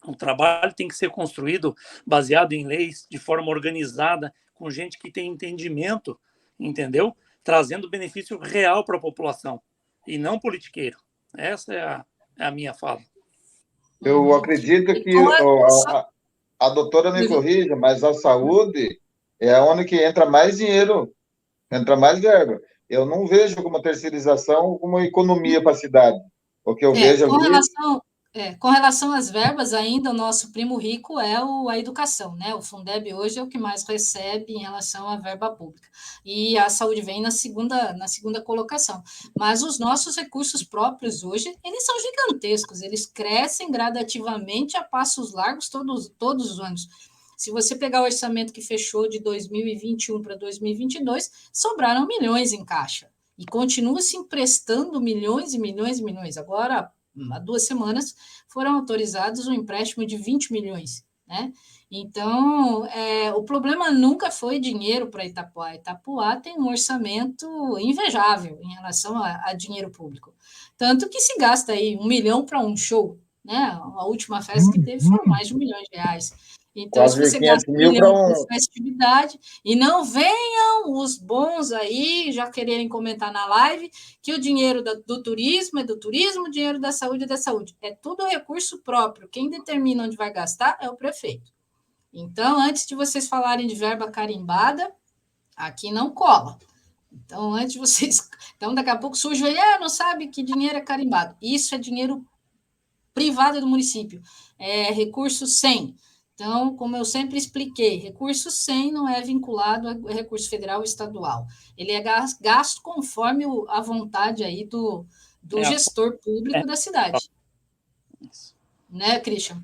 O trabalho tem que ser construído baseado em leis, de forma organizada, com gente que tem entendimento, entendeu? Trazendo benefício real para a população, e não politiqueiro. Essa é a minha fala. Eu acredito que a doutora me corrija, mas a saúde é onde que entra mais dinheiro, entra mais verba. Eu não vejo como terceirização como economia para a cidade. O que eu vejo com relação às verbas, ainda o nosso primo rico é a educação, né? O Fundeb hoje é o que mais recebe em relação à verba pública. E a saúde vem na segunda colocação. Mas os nossos recursos próprios hoje, eles são gigantescos, eles crescem gradativamente a passos largos todos os anos. Se você pegar o orçamento que fechou de 2021 para 2022, sobraram milhões em caixa. E continua se emprestando milhões e milhões e milhões. Agora, há 2 semanas, foram autorizados um empréstimo de 20 milhões. Né? Então, o problema nunca foi dinheiro para Itapoá. Itapoá tem um orçamento invejável em relação a dinheiro público. Tanto que se gasta aí 1 milhão para um show. Né? A última festa que teve foram mais de R$1 milhão. Então, quase se você gasta 1 milhão com festividade, e não venham os bons aí já quererem comentar na live que o dinheiro do turismo é do turismo, o dinheiro da saúde é da saúde. É tudo recurso próprio. Quem determina onde vai gastar é o prefeito. Então, antes de vocês falarem de verba carimbada, aqui não cola. Então, antes de vocês... Então, daqui a pouco surge aí, não sabe que dinheiro é carimbado. Isso é dinheiro privado do município. É recurso 100. Então, como eu sempre expliquei, recurso 100 não é vinculado a recurso federal ou estadual. Ele é gasto conforme a vontade aí do gestor público da cidade. Né, Christian?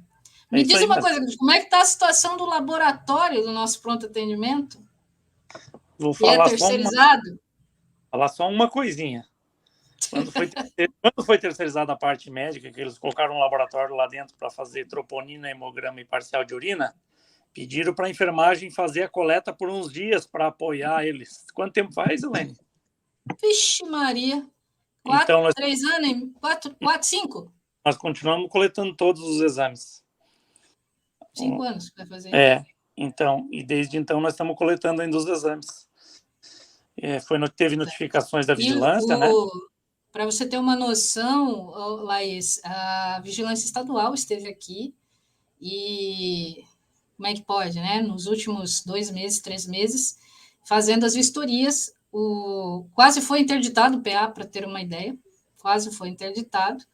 Me diz uma coisa, como é que está a situação do laboratório do nosso pronto atendimento? Vou falar terceirizado? Falar só uma coisinha. Quando foi terceirizada a parte médica, que eles colocaram um laboratório lá dentro para fazer troponina, hemograma e parcial de urina, pediram para a enfermagem fazer a coleta por uns dias para apoiar eles. Quanto tempo faz, Elaine? Vixe Maria! 3 anos? 4, 5? Nós continuamos coletando todos os exames. 5 anos que vai fazer. Então, e desde então nós estamos coletando ainda os exames. Teve notificações da vigilância, né? Para você ter uma noção, Laís, a Vigilância Estadual esteve aqui e como é que pode, né? Nos últimos 2 meses, 3 meses, fazendo as vistorias, quase foi interditado o PA, para ter uma ideia, quase foi interditado.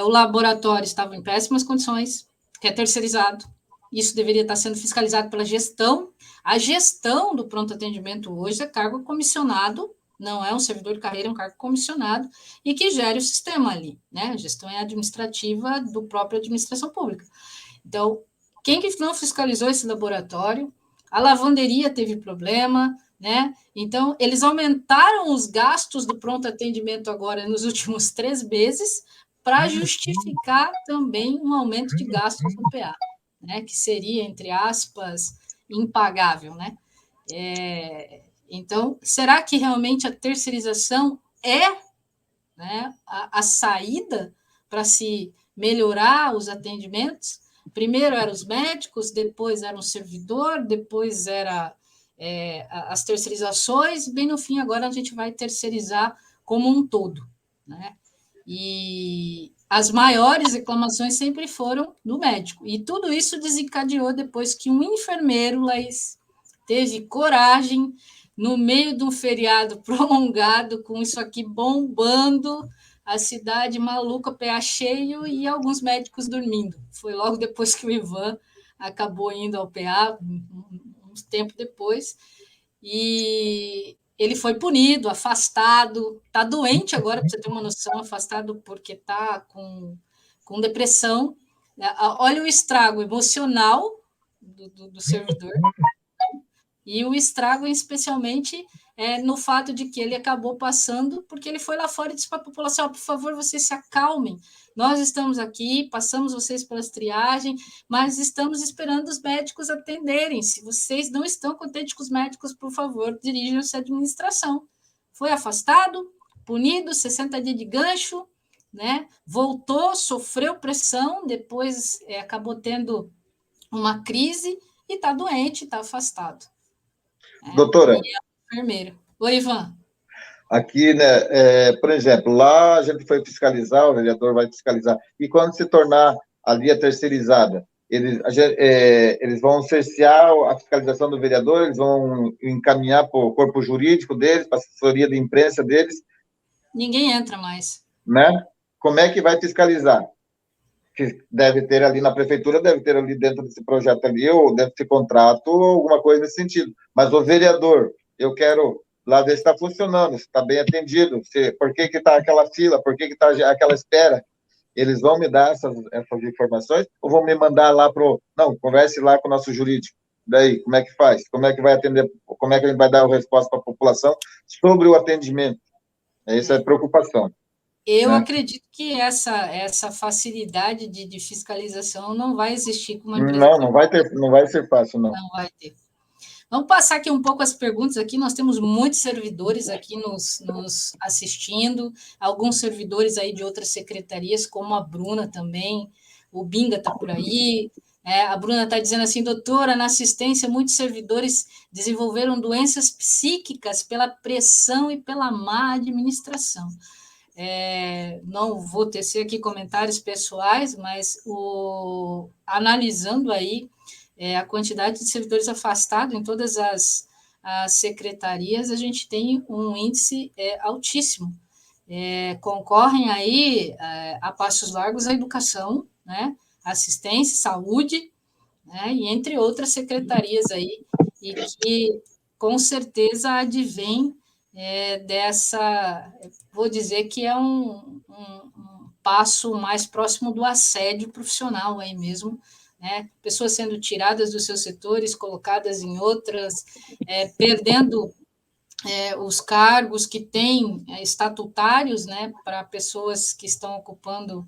O laboratório estava em péssimas condições, que é terceirizado. Isso deveria estar sendo fiscalizado pela gestão. A gestão do pronto atendimento hoje é cargo comissionado, não é um servidor de carreira, é um cargo comissionado, e que gere o sistema ali, né? A gestão é administrativa do próprio administração pública. Então, quem que não fiscalizou esse laboratório? A lavanderia teve problema, né? Então, eles aumentaram os gastos do pronto atendimento agora nos últimos 3 meses para justificar também um aumento de gastos no PA, né? Que seria, entre aspas, impagável, né? Então, será que realmente a terceirização é, né, a saída para se melhorar os atendimentos? Primeiro eram os médicos, depois era o servidor, depois era as terceirizações, bem no fim agora a gente vai terceirizar como um todo, né? E as maiores reclamações sempre foram do médico. E tudo isso desencadeou depois que um enfermeiro, Laís, teve coragem, no meio de um feriado prolongado, com isso aqui bombando, a cidade maluca, pé cheio, e alguns médicos dormindo. Foi logo depois que o Ivan acabou indo ao PA, uns tempo depois, e ele foi punido, afastado, está doente agora, para você ter uma noção, afastado porque está com depressão. Olha o estrago emocional do servidor, e o estrago, especialmente, no fato de que ele acabou passando, porque ele foi lá fora e disse para a população: por favor, vocês se acalmem, nós estamos aqui, passamos vocês pelas triagens, mas estamos esperando os médicos atenderem. Se vocês não estão contentes com os médicos, por favor, dirijam-se à administração. Foi afastado, punido, 60 dias de gancho, né? Voltou, sofreu pressão, depois acabou tendo uma crise e está doente, está afastado. Doutora. E é enfermeiro. Oi, Ivan. Aqui, né, por exemplo, lá a gente foi fiscalizar, o vereador vai fiscalizar, e quando se tornar ali a terceirizada, eles vão cercear a fiscalização do vereador, eles vão encaminhar para o corpo jurídico deles, para a assessoria de imprensa deles. Ninguém entra mais. Né? Como é que vai fiscalizar? Que deve ter ali na prefeitura, deve ter ali dentro desse projeto ali, ou deve ter contrato, ou alguma coisa nesse sentido. Mas o vereador, eu quero lá ver se está funcionando, se está bem atendido, por que está aquela fila, por que está aquela espera. Eles vão me dar essas informações, ou vão me mandar lá para o... Não, converse lá com o nosso jurídico. Daí, como é que faz? Como é que vai atender? Como é que a gente vai dar a resposta para a população sobre o atendimento? Essa é a preocupação. Eu acredito que essa facilidade de fiscalização não vai existir com uma empresa. Não vai ser fácil, não. Não vai ter. Vamos passar aqui um pouco as perguntas aqui. Nós temos muitos servidores aqui nos assistindo, alguns servidores aí de outras secretarias, como a Bruna também, o Binga está por aí. A Bruna está dizendo assim: doutora, na assistência, muitos servidores desenvolveram doenças psíquicas pela pressão e pela má administração. Não vou tecer aqui comentários pessoais, mas analisando aí a quantidade de servidores afastados em todas as secretarias, a gente tem um índice altíssimo. Concorrem aí a passos largos a educação, né, assistência, saúde, né, e entre outras secretarias aí, e que com certeza advém vou dizer que é um passo mais próximo do assédio profissional aí mesmo, né? Pessoas sendo tiradas dos seus setores, colocadas em outras, perdendo os cargos que têm estatutários, né, para pessoas que estão ocupando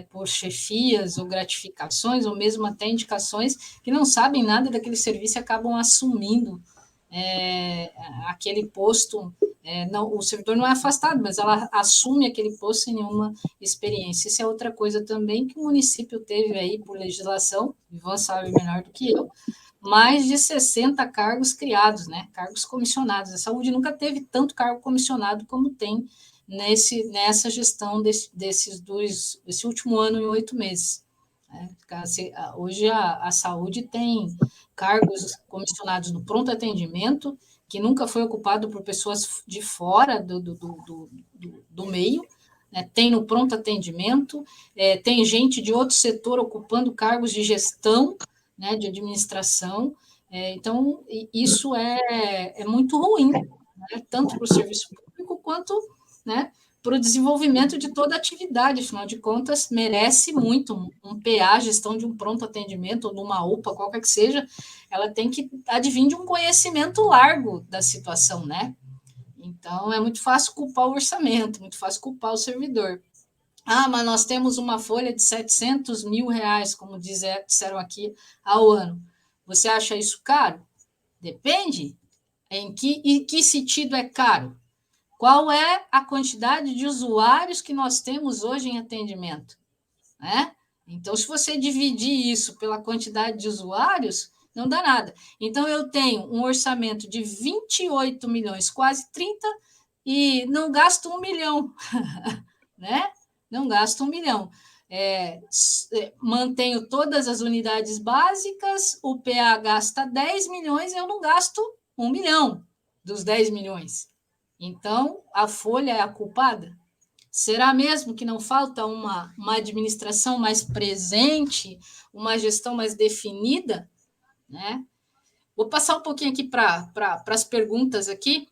por chefias ou gratificações, ou mesmo até indicações, que não sabem nada daquele serviço e acabam assumindo aquele posto. O servidor não é afastado, mas ela assume aquele posto sem nenhuma experiência. Isso é outra coisa também que o município teve aí por legislação, o Ivan sabe melhor do que eu, mais de 60 cargos criados, né? Cargos comissionados. A saúde nunca teve tanto cargo comissionado como tem nessa gestão desse último ano em 8 meses. Hoje a saúde tem cargos comissionados no pronto atendimento, que nunca foi ocupado por pessoas de fora do meio, né? Tem no pronto atendimento, tem gente de outro setor ocupando cargos de gestão, né, de administração. Então, isso é muito ruim, né, tanto para o serviço público quanto, né, para o desenvolvimento de toda a atividade. Afinal de contas, merece muito um PA, gestão de um pronto atendimento, ou de uma UPA, qualquer que seja, ela tem que advir de um conhecimento largo da situação, né? Então, é muito fácil culpar o orçamento, muito fácil culpar o servidor. Mas nós temos uma folha de 700 mil reais, como disseram aqui, ao ano. Você acha isso caro? Depende. Em que sentido é caro? Qual é a quantidade de usuários que nós temos hoje em atendimento? Né? Então, se você dividir isso pela quantidade de usuários, não dá nada. Então, eu tenho um orçamento de 28 milhões, quase 30, e não gasto 1 milhão. Né? Não gasto 1 milhão. Mantenho todas as unidades básicas, o PA gasta 10 milhões, eu não gasto 1 milhão dos 10 milhões. Então, a Folha é a culpada? Será mesmo que não falta uma administração mais presente, uma gestão mais definida? Né? Vou passar um pouquinho aqui para as perguntas aqui.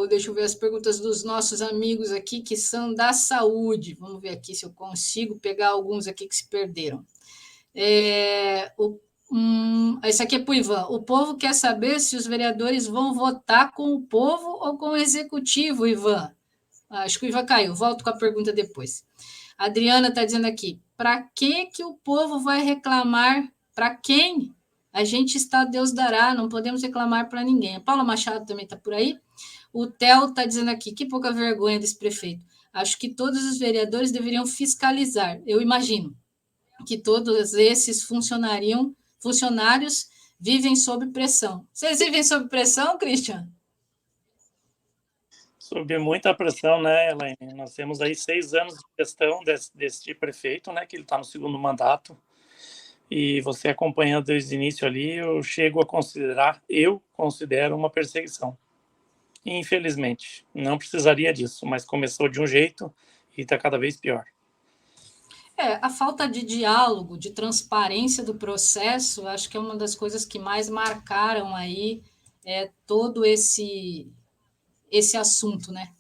Deixa eu ver as perguntas dos nossos amigos aqui, que são da saúde. Vamos ver aqui se eu consigo pegar alguns aqui que se perderam. Esse aqui é para o Ivan. O povo quer saber se os vereadores vão votar com o povo ou com o executivo, Ivan. Acho que o Ivan caiu. Volto com a pergunta depois. A Adriana está dizendo aqui, para que o povo vai reclamar? Para quem? A gente está, Deus dará, não podemos reclamar para ninguém. A Paula Machado também está por aí. O Theo está dizendo aqui, que pouca vergonha desse prefeito. Acho que todos os vereadores deveriam fiscalizar. Eu imagino que todos esses funcionários vivem sob pressão. Vocês vivem sob pressão, Christian? Sob muita pressão, né, Elaine? Nós temos aí 6 anos de gestão desse prefeito, né, que ele está no segundo mandato. E você acompanhando desde o início ali, eu considero uma perseguição. Infelizmente, não precisaria disso, mas começou de um jeito e está cada vez pior. A falta de diálogo, de transparência do processo, acho que é uma das coisas que mais marcaram aí todo esse assunto, né?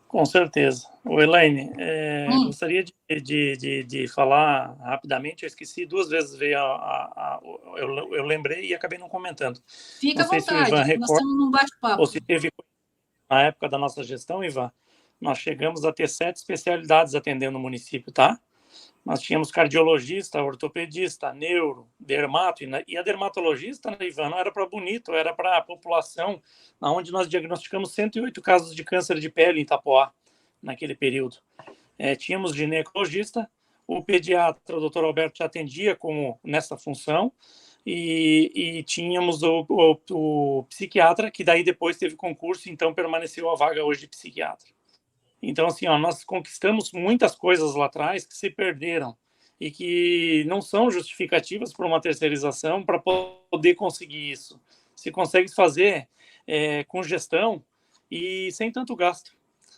Com certeza. Elaine, gostaria de falar rapidamente, eu esqueci 2 vezes, eu lembrei e acabei não comentando. Fica à vontade, nós estamos num bate-papo. Ou se teve, na época da nossa gestão, Ivan, nós chegamos a ter 7 especialidades atendendo o município, tá? Nós tínhamos cardiologista, ortopedista, neuro, dermato, e a dermatologista, né, Ivan, não era para bonito, era para a população, onde nós diagnosticamos 108 casos de câncer de pele em Itapoá, naquele período. Tínhamos ginecologista, o pediatra, o Dr. Alberto, já atendia nessa função, e tínhamos o psiquiatra, que daí depois teve concurso, então permaneceu a vaga hoje de psiquiatra. Então, assim, nós conquistamos muitas coisas lá atrás que se perderam e que não são justificativas para uma terceirização para poder conseguir isso. Se consegue fazer com gestão e sem tanto gasto.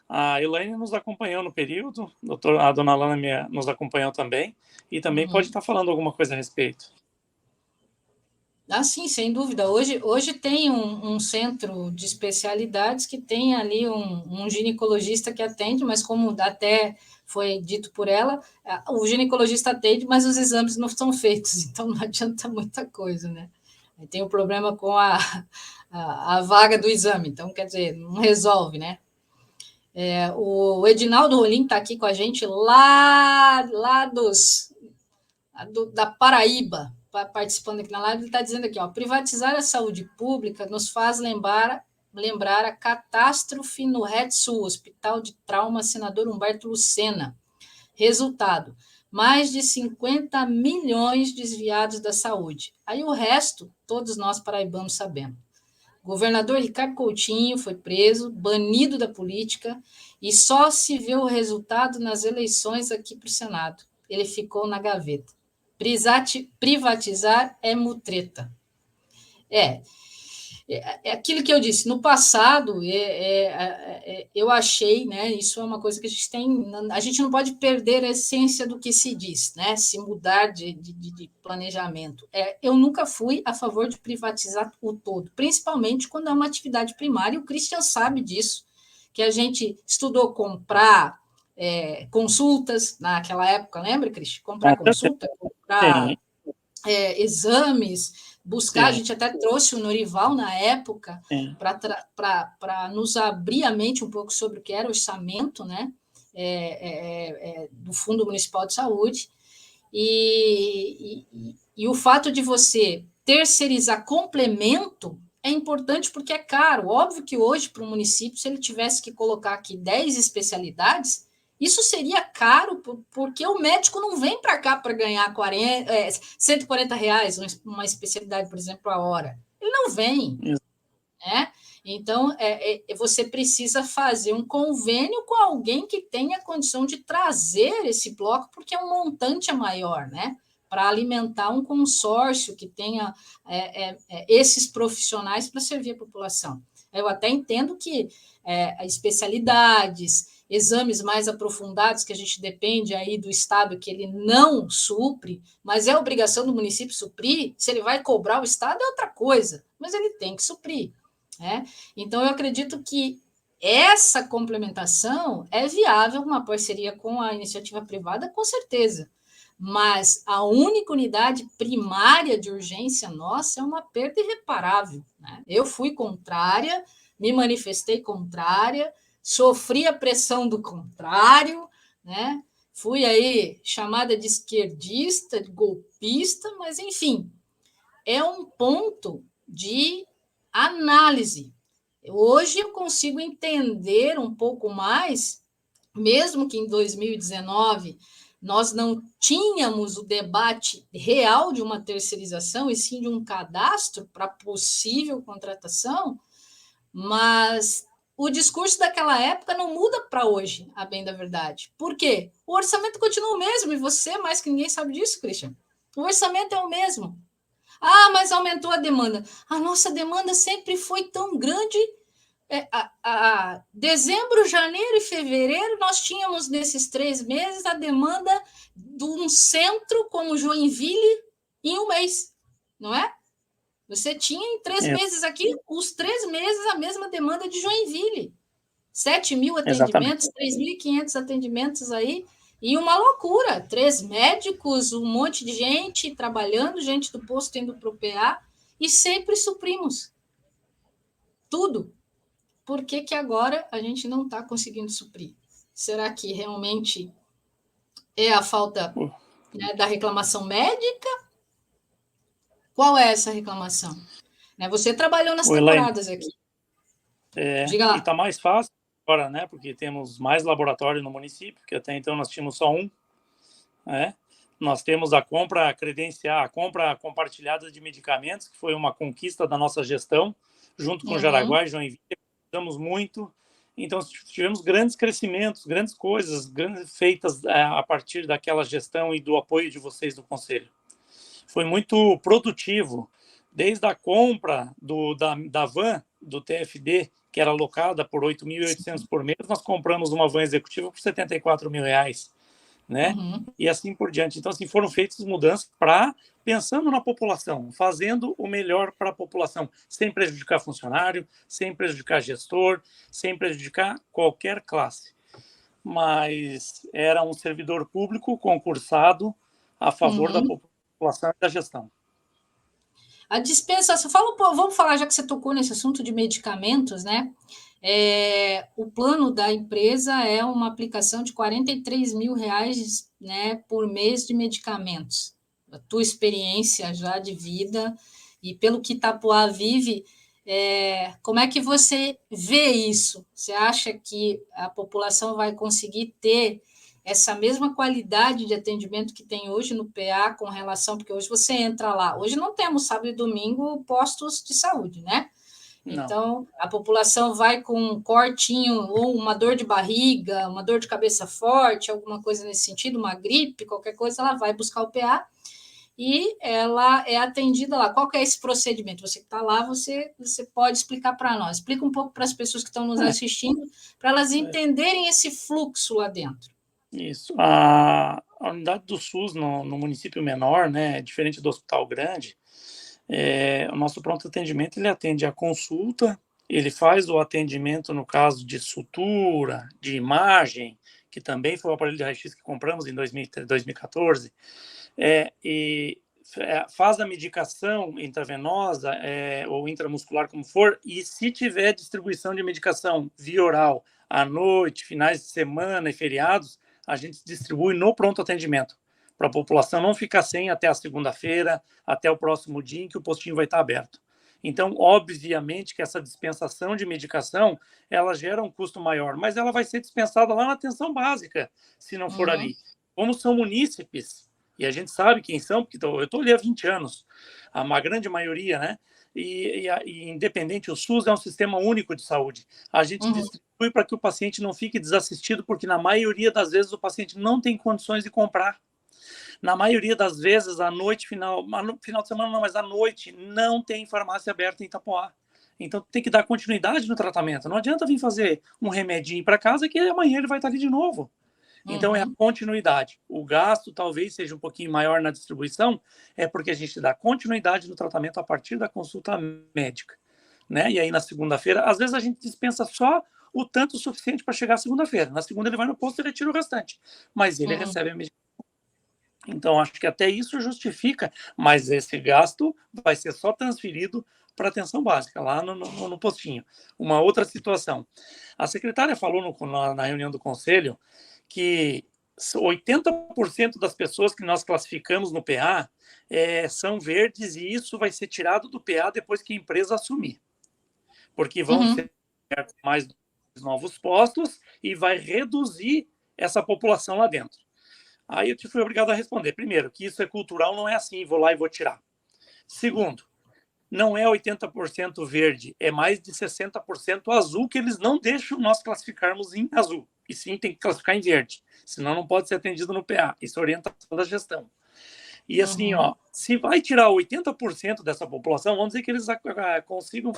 A Elaine nos acompanhou no período, a dona Lana nos acompanhou também, e também pode estar falando alguma coisa a respeito. Sim, sem dúvida. Hoje tem um centro de especialidades que tem ali um ginecologista que atende, mas como até foi dito por ela, o ginecologista atende, mas os exames não são feitos, então não adianta muita coisa, né? Aí tem o problema com a vaga do exame, então, quer dizer, não resolve, né? O Edinaldo Rolim está aqui com a gente lá da Paraíba, participando aqui na live. Ele está dizendo aqui, privatizar a saúde pública nos faz lembrar a catástrofe no RED-Sul, Hospital de Trauma Senador Humberto Lucena. Resultado, mais de 50 milhões desviados da saúde. Aí o resto, todos nós paraibanos sabemos. O governador Ricardo Coutinho foi preso, banido da política, e só se vê o resultado nas eleições aqui para o Senado. Ele ficou na gaveta. Privatizar é mutreta. É aquilo que eu disse. No passado, eu achei, né? Isso é uma coisa que a gente tem. A gente não pode perder a essência do que se diz, né? Se mudar de planejamento. Eu nunca fui a favor de privatizar o todo, principalmente quando é uma atividade primária. O Christian sabe disso, que a gente estudou comprar consultas naquela época, lembra, Christian? Comprar consulta, comprar exames, buscar. Sim. A gente até trouxe o Norival na época para nos abrir a mente um pouco sobre o que era o orçamento, né, do Fundo Municipal de Saúde. E E o fato de você terceirizar complemento é importante porque é caro. Óbvio que hoje, para o município, se ele tivesse que colocar aqui 10 especialidades, isso seria caro, porque o médico não vem para cá para ganhar R$140, uma especialidade, por exemplo, a hora. Ele não vem. Né? Então, você precisa fazer um convênio com alguém que tenha condição de trazer esse bloco, porque o montante é maior, né? Para alimentar um consórcio que tenha esses profissionais para servir a população. Eu até entendo que especialidades, exames mais aprofundados, que a gente depende aí do Estado, que ele não supre, mas é obrigação do município suprir. Se ele vai cobrar o Estado é outra coisa, mas ele tem que suprir. Né? Então, eu acredito que essa complementação é viável, uma parceria com a iniciativa privada, com certeza. Mas a única unidade primária de urgência nossa é uma perda irreparável. Né? Eu fui contrária, me manifestei contrária, sofri a pressão do contrário, né? Fui aí chamada de esquerdista, de golpista, mas, enfim, é um ponto de análise. Hoje eu consigo entender um pouco mais, mesmo que em 2019 nós não tínhamos o debate real de uma terceirização, e sim de um cadastro para possível contratação, mas o discurso daquela época não muda para hoje, a bem da verdade. Por quê? O orçamento continua o mesmo, e você, mais que ninguém, sabe disso, Christian. O orçamento é o mesmo. Ah, mas aumentou a demanda. A nossa demanda sempre foi tão grande. Dezembro, janeiro e fevereiro, nós tínhamos, nesses 3 meses, a demanda de um centro como Joinville em um mês, não é? Você tinha em 3 meses aqui, os 3 meses, a mesma demanda de Joinville. 7.000 atendimentos, 3.500 atendimentos aí, e uma loucura. 3 médicos, um monte de gente trabalhando, gente do posto indo para o PA, e sempre suprimos tudo. Por que que agora a gente não está conseguindo suprir? Será que realmente é a falta, né, da reclamação médica? Qual é essa reclamação? Né, você trabalhou nas temporadas aqui. Diga lá. E está mais fácil agora, né? Porque temos mais laboratório no município, que até então nós tínhamos só um. Né? Nós temos a compra credenciar, a compra compartilhada de medicamentos, que foi uma conquista da nossa gestão, junto com Jaraguá e Joinville. Estamos muito. Então, tivemos grandes crescimentos, grandes coisas feitas a partir daquela gestão e do apoio de vocês do Conselho. Foi muito produtivo, desde a compra da van do TFD, que era alocada por R$ 8.800 por mês, nós compramos uma van executiva por R$ 74 mil, né? E assim por diante. Então, assim, foram feitas mudanças pensando na população, fazendo o melhor para a população, sem prejudicar funcionário, sem prejudicar gestor, sem prejudicar qualquer classe. Mas era um servidor público concursado a favor da população e da gestão. A dispensa, vamos falar, já que você tocou nesse assunto de medicamentos, né? O plano da empresa é uma aplicação de R$ 43 mil, né, por mês de medicamentos. A tua experiência já de vida e pelo que Itapuá vive, como é que você vê isso? Você acha que a população vai conseguir ter essa mesma qualidade de atendimento que tem hoje no PA com relação, porque hoje você entra lá, hoje não temos sábado e domingo postos de saúde, né? Não. Então, a população vai com um cortinho ou uma dor de barriga, uma dor de cabeça forte, alguma coisa nesse sentido, uma gripe, qualquer coisa, ela vai buscar o PA e ela é atendida lá. Qual que é esse procedimento? Você que está lá, você pode explicar para nós. Explica um pouco para as pessoas que estão nos assistindo, para elas entenderem esse fluxo lá dentro. Isso. A unidade do SUS no município menor, né, diferente do hospital grande, o nosso pronto atendimento, ele atende a consulta, ele faz o atendimento no caso de sutura, de imagem, que também foi o aparelho de raio-x que compramos em 2014, e faz a medicação intravenosa ou intramuscular, como for, e se tiver distribuição de medicação via oral à noite, finais de semana e feriados, a gente distribui no pronto atendimento, para a população não ficar sem até a segunda-feira, até o próximo dia em que o postinho vai estar aberto. Então, obviamente que essa dispensação de medicação, ela gera um custo maior, mas ela vai ser dispensada lá na atenção básica, se não for ali. Como são munícipes, e a gente sabe quem são, porque eu estou ali há 20 anos, uma grande maioria, né? E independente, o SUS é um sistema único de saúde. A gente distribui para que o paciente não fique desassistido, porque na maioria das vezes o paciente não tem condições de comprar. Na maioria das vezes, à noite, final de semana não, mas à noite, não tem farmácia aberta em Itapoá. Então, tem que dar continuidade no tratamento. Não adianta vir fazer um remedinho para casa que amanhã ele vai estar ali de novo. Então, é a continuidade. O gasto talvez seja um pouquinho maior na distribuição, é porque a gente dá continuidade no tratamento a partir da consulta médica. Né? E aí, na segunda-feira, às vezes a gente dispensa só o tanto suficiente para chegar à segunda-feira. Na segunda, ele vai no posto e retira o restante. Mas ele recebe a medicação. Então, acho que até isso justifica, mas esse gasto vai ser só transferido para a atenção básica, lá no postinho. Uma outra situação. A secretária falou na reunião do conselho que 80% das pessoas que nós classificamos no PA são verdes, e isso vai ser tirado do PA depois que a empresa assumir. Porque vão ser mais novos postos e vai reduzir essa população lá dentro. Aí eu fui obrigado a responder. Primeiro, que isso é cultural, não é assim, vou lá e vou tirar. Segundo, não é 80% verde, é mais de 60% azul, que eles não deixam nós classificarmos em azul. E sim, tem que classificar em verde, senão não pode ser atendido no PA. Isso é orientação da gestão. E assim, se vai tirar 80% dessa população, vamos dizer que eles consigam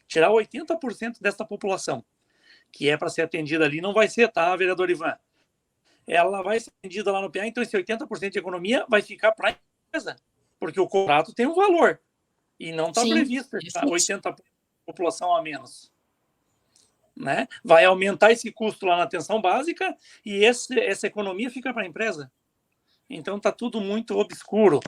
tirar 80% dessa população, que é para ser atendida ali, não vai ser, tá, vereador Ivan? Ela vai ser atendida lá no PA, então esse 80% de economia vai ficar para a empresa, porque o contrato tem um valor, e não está previsto 80% da população a menos. Né? Vai aumentar esse custo lá na atenção básica, e essa economia fica para a empresa. Então está tudo muito obscuro.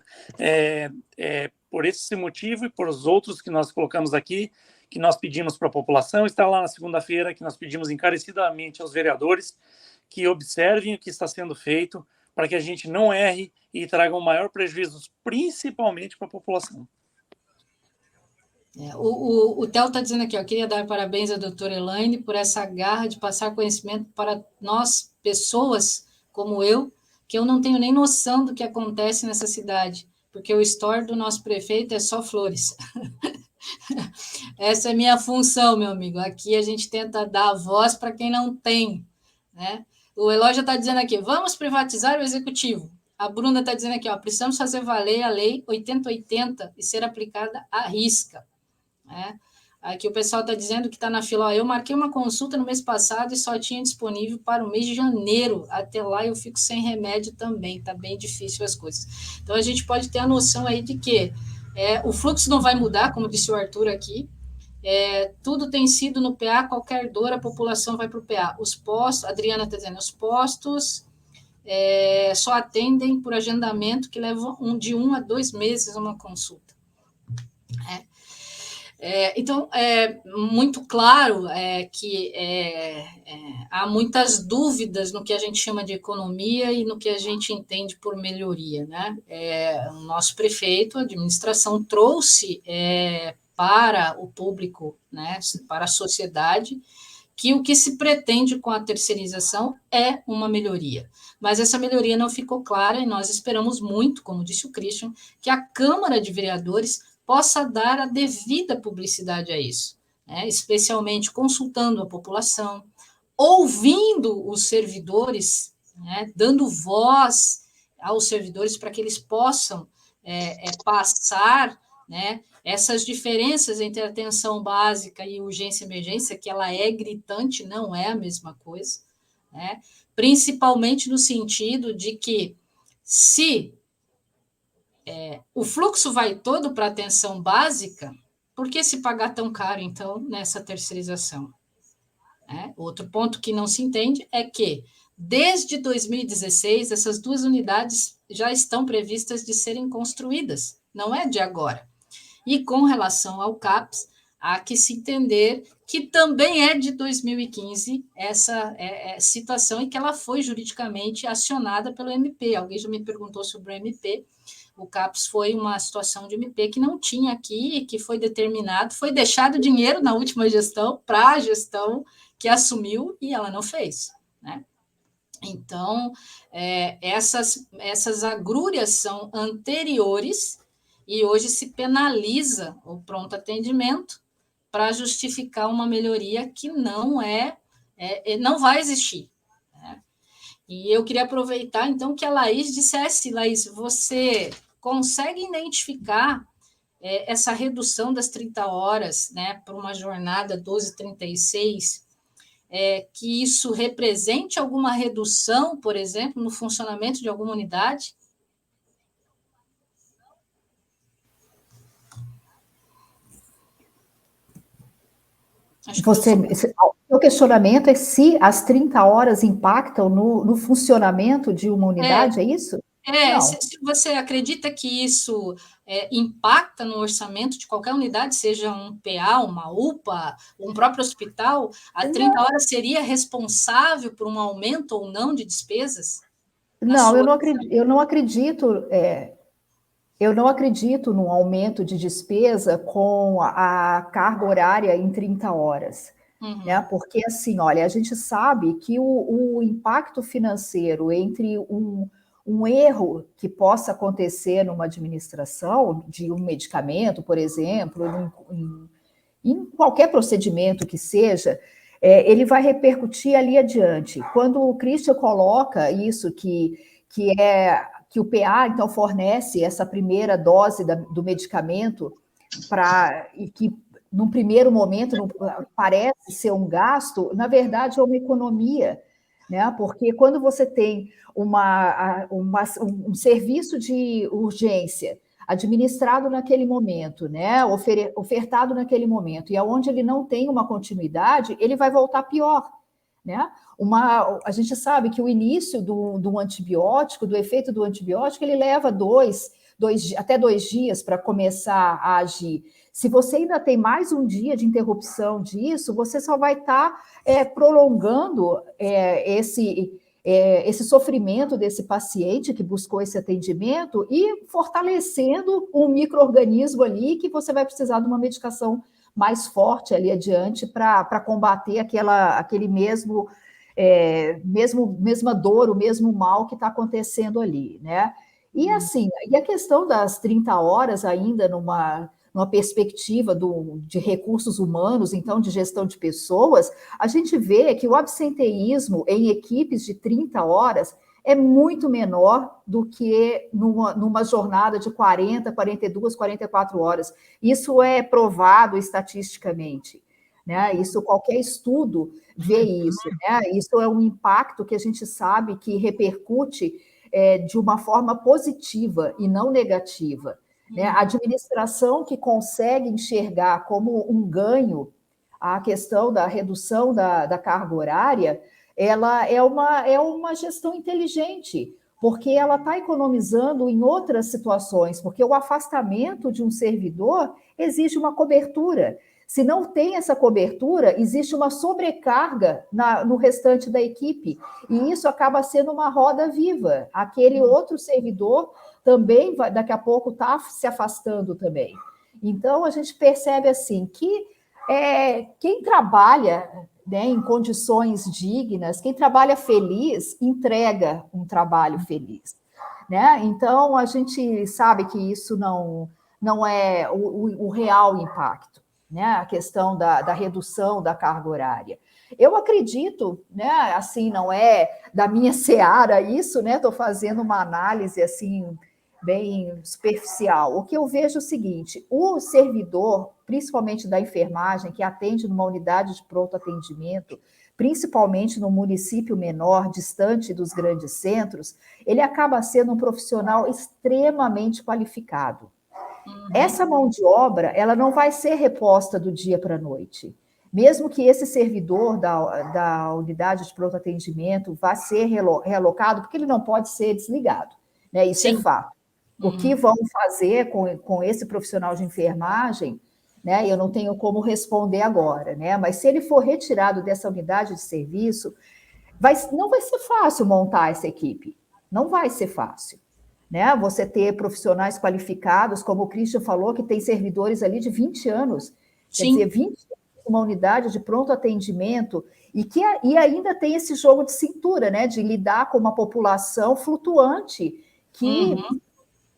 Por esse motivo e por os outros que nós colocamos aqui, que nós pedimos para a população, está lá na segunda-feira, que nós pedimos encarecidamente aos vereadores que observem o que está sendo feito, para que a gente não erre e traga um maior prejuízo, principalmente para a população. O Theo está dizendo aqui, queria dar parabéns à doutora Elaine por essa garra de passar conhecimento para nós, pessoas como eu, que eu não tenho nem noção do que acontece nessa cidade, porque o store do nosso prefeito é só flores. Essa é a minha função, meu amigo. Aqui a gente tenta dar voz para quem não tem, né? O Elógio está dizendo aqui, vamos privatizar o executivo. A Bruna está dizendo aqui, precisamos fazer valer a lei 8080 e ser aplicada à risca. Né? Aqui o pessoal está dizendo que está na fila. Eu marquei uma consulta no mês passado e só tinha disponível para o mês de janeiro. Até lá eu fico sem remédio também. Está bem difícil as coisas. Então, a gente pode ter a noção aí de que o fluxo não vai mudar, como disse o Arthur aqui. Tudo tem sido no PA, qualquer dor, a população vai para o PA. Os postos, a Adriana está dizendo, os postos só atendem por agendamento, que leva de 1 a 2 meses uma consulta. Então, é muito claro que há muitas dúvidas no que a gente chama de economia e no que a gente entende por melhoria. Né? O nosso prefeito, a administração, trouxe para o público, né, para a sociedade, que o que se pretende com a terceirização é uma melhoria. Mas essa melhoria não ficou clara e nós esperamos muito, como disse o Christian, que a Câmara de Vereadores possa dar a devida publicidade a isso, né? Especialmente consultando a população, ouvindo os servidores, né? Dando voz aos servidores para que eles possam passar, né, essas diferenças entre a atenção básica e urgência e emergência, que ela é gritante, não é a mesma coisa, né? Principalmente no sentido de que se o fluxo vai todo para a atenção básica, por que se pagar tão caro, então, nessa terceirização? Outro ponto que não se entende é que, desde 2016, essas 2 unidades já estão previstas de serem construídas, não é de agora. E com relação ao CAPS, há que se entender que também é de 2015 essa situação e que ela foi juridicamente acionada pelo MP. Alguém já me perguntou sobre o MP. O CAPES foi uma situação de MP que não tinha aqui, que foi determinado, foi deixado dinheiro na última gestão para a gestão que assumiu e ela não fez, né? Então, essas agrúrias são anteriores e hoje se penaliza o pronto atendimento para justificar uma melhoria que não não vai existir, né? E eu queria aproveitar, então, que a Laís dissesse, Laís, você consegue identificar essa redução das 30 horas, né, para uma jornada 12h36, que isso represente alguma redução, por exemplo, no funcionamento de alguma unidade? O questionamento é se as 30 horas impactam no funcionamento de uma unidade, é isso? Não. Se você acredita que isso impacta no orçamento de qualquer unidade, seja um PA, uma UPA, um próprio hospital, a 30 horas seria responsável por um aumento ou não de despesas? Não, eu não acredito. Eu não acredito num aumento de despesa com a carga horária em 30 horas. Né? Porque, assim, olha, a gente sabe que o impacto financeiro entre um erro que possa acontecer numa administração de um medicamento, por exemplo, em qualquer procedimento que seja, ele vai repercutir ali adiante. Quando o Christian coloca isso que o PA, então, fornece essa primeira dose do medicamento e que, num primeiro momento, não parece ser um gasto, na verdade, é uma economia, né? Porque quando você tem um serviço de urgência administrado naquele momento, né? Ofertado naquele momento, e aonde ele não tem uma continuidade, ele vai voltar pior, né? A gente sabe que o início do antibiótico, do efeito do antibiótico, ele leva até 2 dias para começar a agir. Se você ainda tem mais um dia de interrupção disso, você só vai estar prolongando esse sofrimento desse paciente que buscou esse atendimento e fortalecendo um micro-organismo ali que você vai precisar de uma medicação mais forte ali adiante para combater aquele mesma dor, o mesmo mal que está acontecendo ali, né? E assim, e a questão das 30 horas ainda numa perspectiva de recursos humanos, então de gestão de pessoas, a gente vê que o absenteísmo em equipes de 30 horas é muito menor do que numa jornada de 40, 42, 44 horas. Isso é provado estatisticamente, né? Isso, qualquer estudo vê isso, né? Isso é um impacto que a gente sabe que repercute de uma forma positiva e não negativa, né? A administração que consegue enxergar como um ganho a questão da redução da carga horária, ela é uma gestão inteligente, porque ela está economizando em outras situações, porque o afastamento de um servidor exige uma cobertura. Se não tem essa cobertura, existe uma sobrecarga no restante da equipe, e isso acaba sendo uma roda viva. Aquele outro servidor também, daqui a pouco, está se afastando também. Então, a gente percebe assim que quem trabalha, né, em condições dignas, quem trabalha feliz, entrega um trabalho feliz, né? Então, a gente sabe que isso não é o real impacto, né? A questão da redução da carga horária. Eu acredito, né, assim, não é da minha seara isso, né? Estou fazendo uma análise assim bem superficial. O que eu vejo é o seguinte: o servidor, principalmente da enfermagem, que atende numa unidade de pronto atendimento, principalmente no município menor, distante dos grandes centros, ele acaba sendo um profissional extremamente qualificado. Essa mão de obra, ela não vai ser reposta do dia para a noite. Mesmo que esse servidor da unidade de pronto atendimento vá ser realocado, porque ele não pode ser desligado, né? Isso é fato. O que vão fazer com esse profissional de enfermagem, né? Eu não tenho como responder agora, né? Mas se ele for retirado dessa unidade de serviço, não vai ser fácil montar essa equipe, não vai ser fácil, né? Você ter profissionais qualificados, como o Christian falou, que tem servidores ali de 20 anos, quer dizer, 20 anos, uma unidade de pronto atendimento, e ainda tem esse jogo de cintura, né? De lidar com uma população flutuante que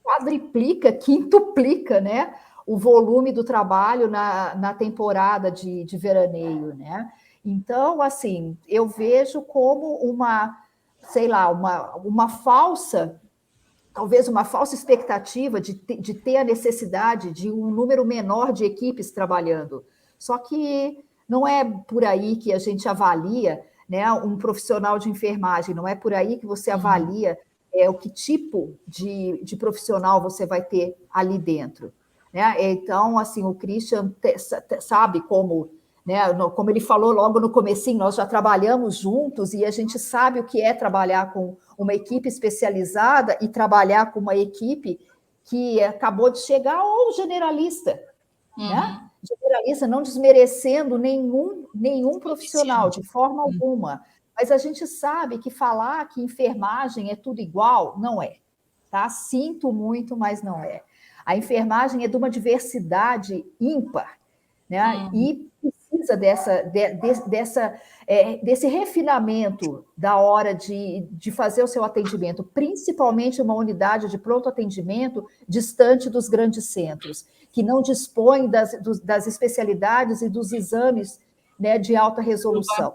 quadriplica, quintuplica, né? O volume do trabalho na temporada de veraneio, né? Então, assim, eu vejo como sei lá, talvez uma falsa expectativa de ter a necessidade de um número menor de equipes trabalhando. Só que não é por aí que a gente avalia, né, um profissional de enfermagem, não é por aí que você avalia o que tipo de profissional você vai ter ali dentro, né? Então, assim, o Christian sabe como, né, como ele falou logo no comecinho, nós já trabalhamos juntos e a gente sabe o que é trabalhar com uma equipe especializada e trabalhar com uma equipe que acabou de chegar ou generalista, né? Generalista, não desmerecendo nenhum profissional, de forma alguma. Mas a gente sabe que falar que enfermagem é tudo igual, não é. Tá? Sinto muito, mas não é. A enfermagem é de uma diversidade ímpar, né? E precisa desse refinamento da hora de fazer o seu atendimento, principalmente uma unidade de pronto atendimento distante dos grandes centros, que não dispõe das especialidades e dos exames, né, de alta resolução.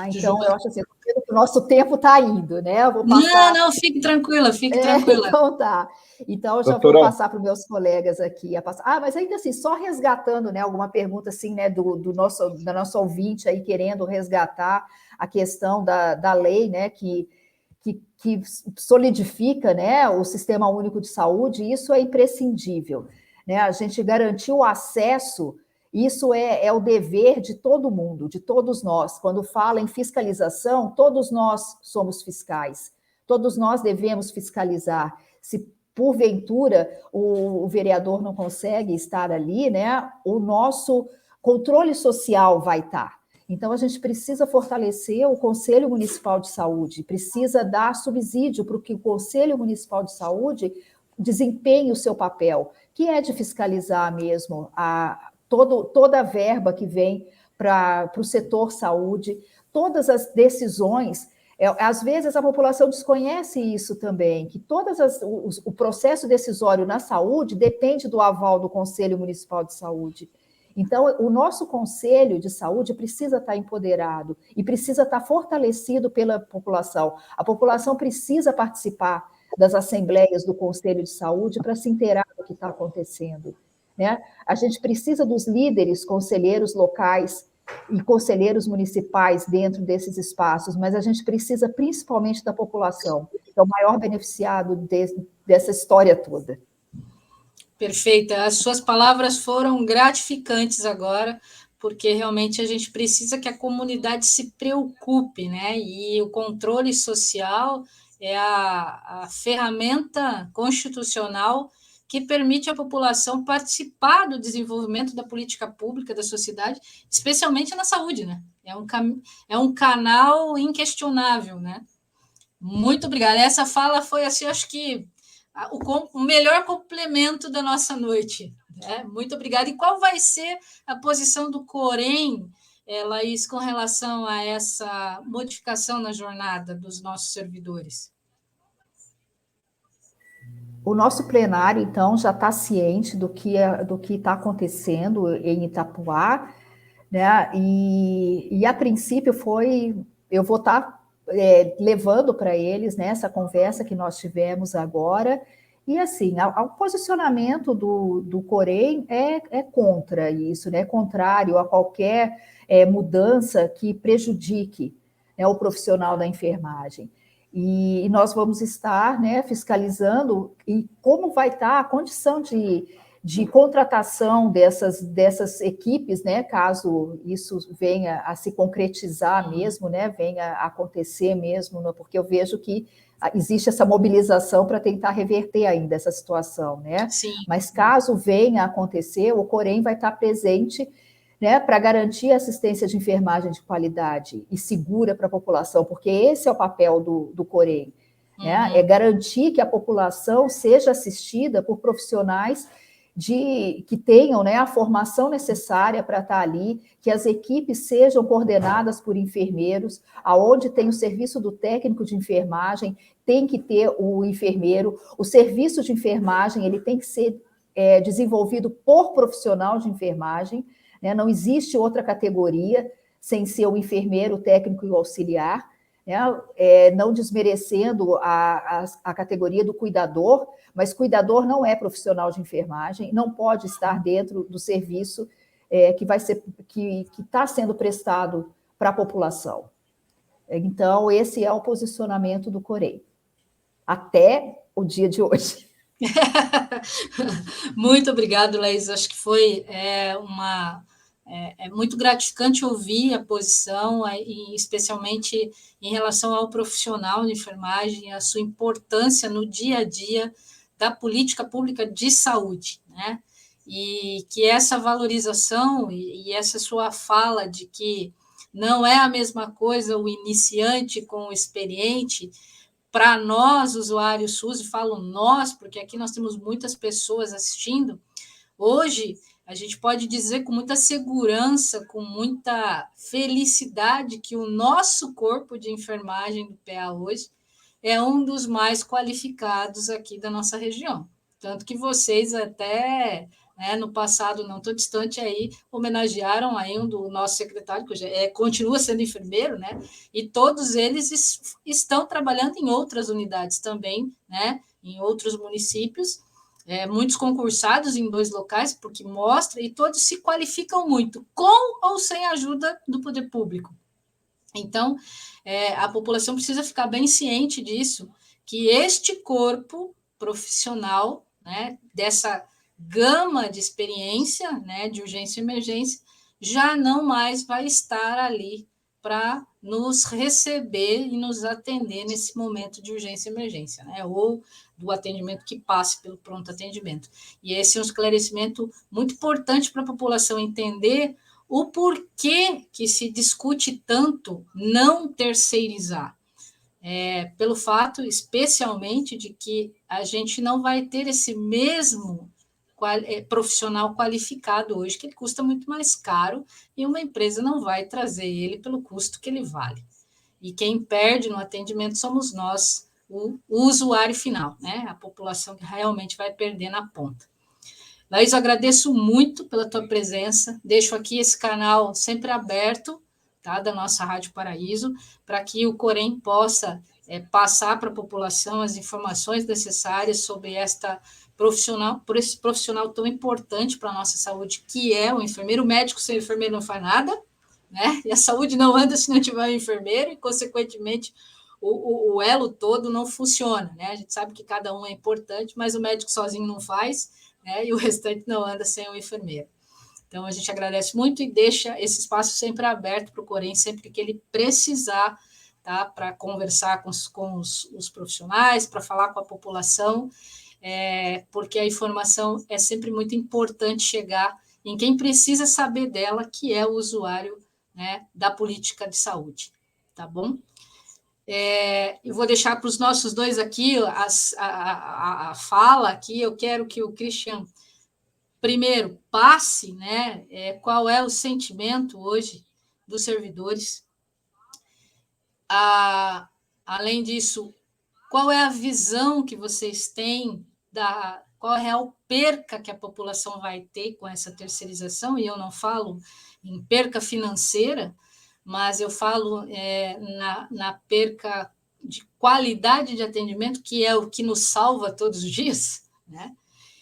Então, eu acho assim, o nosso tempo está indo, né? Eu vou passar... Não, fique tranquila, fique tranquila. Então tá. Então, eu já vou passar para os meus colegas aqui. Mas ainda assim, só resgatando, né, alguma pergunta assim, né, da nossa ouvinte aí querendo resgatar a questão da lei, né, que solidifica, né, o Sistema Único de Saúde, isso é imprescindível, né? A gente garantir o acesso. Isso é o dever de todo mundo, de todos nós. Quando fala em fiscalização, todos nós somos fiscais, todos nós devemos fiscalizar. Se, porventura, o vereador não consegue estar ali, né, o nosso controle social vai estar. Então, a gente precisa fortalecer o Conselho Municipal de Saúde, precisa dar subsídio para que o Conselho Municipal de Saúde desempenhe o seu papel, que é de fiscalizar mesmo toda a verba que vem para o setor saúde, todas as decisões. Às vezes a população desconhece isso também, que o processo decisório na saúde depende do aval do Conselho Municipal de Saúde. Então, o nosso Conselho de Saúde precisa estar empoderado e precisa estar fortalecido pela população. A população precisa participar das assembleias do Conselho de Saúde para se inteirar do que está acontecendo, né? A gente precisa dos líderes, conselheiros locais e conselheiros municipais dentro desses espaços, mas a gente precisa principalmente da população, que é o maior beneficiado dessa história toda. Perfeita. As suas palavras foram gratificantes agora, porque realmente a gente precisa que a comunidade se preocupe, né? E o controle social é a ferramenta constitucional que permite à população participar do desenvolvimento da política pública da sociedade, especialmente na saúde, né? É um canal inquestionável, né? Muito obrigada. Essa fala foi, assim, acho que o melhor complemento da nossa noite, né? Muito obrigada. E qual vai ser a posição do Corém, Laís, com relação a essa modificação na jornada dos nossos servidores? O nosso plenário, então, já está ciente do que está acontecendo em Itapuá, né? E a princípio eu vou estar levando para eles, né, essa conversa que nós tivemos agora, e assim, o posicionamento do Corém é contra isso, né? Contrário a qualquer mudança que prejudique, né, o profissional da enfermagem. E nós vamos estar, né, fiscalizando e como vai estar a condição de contratação dessas equipes, né, caso isso venha a se concretizar mesmo, né, venha a acontecer mesmo, porque eu vejo que existe essa mobilização para tentar reverter ainda essa situação, né? Sim. Mas caso venha a acontecer, o Corém vai estar presente, né, para garantir assistência de enfermagem de qualidade e segura para a população, porque esse é o papel do Corém, né? É garantir que a população seja assistida por profissionais que tenham, né, a formação necessária para estar ali, que as equipes sejam coordenadas por enfermeiros, aonde tem o serviço do técnico de enfermagem, tem que ter o enfermeiro, o serviço de enfermagem ele tem que ser desenvolvido por profissional de enfermagem, né? Não existe outra categoria sem ser o enfermeiro, o técnico e o auxiliar, né? Não desmerecendo a categoria do cuidador, mas cuidador não é profissional de enfermagem, não pode estar dentro do serviço que está sendo prestado para a população. Então, esse é o posicionamento do Corém, até o dia de hoje. Muito obrigado, Laís. Acho que foi muito gratificante ouvir a posição, especialmente em relação ao profissional de enfermagem, a sua importância no dia a dia da política pública de saúde, né? E que essa valorização e essa sua fala de que não é a mesma coisa o iniciante com o experiente, para nós, usuários SUS, e falo nós, porque aqui nós temos muitas pessoas assistindo, hoje a gente pode dizer com muita segurança, com muita felicidade, que o nosso corpo de enfermagem do PA hoje é um dos mais qualificados aqui da nossa região. Tanto que vocês até, né, no passado não tão distante aí, homenagearam aí um do nosso secretário, que continua sendo enfermeiro, né? E todos eles estão trabalhando em outras unidades também, né? Em outros municípios, muitos concursados em 2 locais, porque mostra, e todos se qualificam muito, com ou sem a ajuda do poder público. Então, a população precisa ficar bem ciente disso, que este corpo profissional, né, dessa gama de experiência, né, de urgência e emergência, já não mais vai estar ali para nos receber e nos atender nesse momento de urgência e emergência, né, ou do atendimento que passe pelo pronto atendimento. E esse é um esclarecimento muito importante para a população entender o porquê que se discute tanto não terceirizar. Pelo fato, especialmente, de que a gente não vai ter esse mesmo profissional qualificado hoje, que ele custa muito mais caro, e uma empresa não vai trazer ele pelo custo que ele vale. E quem perde no atendimento somos nós, o usuário final, né? A população que realmente vai perder na ponta. Laís, eu agradeço muito pela tua presença, deixo aqui esse canal sempre aberto, tá, da nossa Rádio Paraíso, para que o Corém possa passar para a população as informações necessárias sobre por esse profissional tão importante para a nossa saúde, que é o enfermeiro. O médico sem enfermeiro não faz nada, né? E a saúde não anda se não tiver um enfermeiro, e, consequentemente, o elo todo não funciona, né? A gente sabe que cada um é importante, mas o médico sozinho não faz, né? E o restante não anda sem o enfermeiro. Então, a gente agradece muito e deixa esse espaço sempre aberto para o Corém, sempre que ele precisar, tá? Para conversar com os profissionais, para falar com a população, porque a informação é sempre muito importante chegar em quem precisa saber dela, que é o usuário, né, da política de saúde, tá bom? Eu vou deixar para os nossos dois aqui a fala aqui. Eu quero que o Christian primeiro passe, né, qual é o sentimento hoje dos servidores. Além disso, qual é a visão que vocês têm qual é a real perca que a população vai ter com essa terceirização? E eu não falo em perca financeira, mas eu falo na perca de qualidade de atendimento, que é o que nos salva todos os dias, né?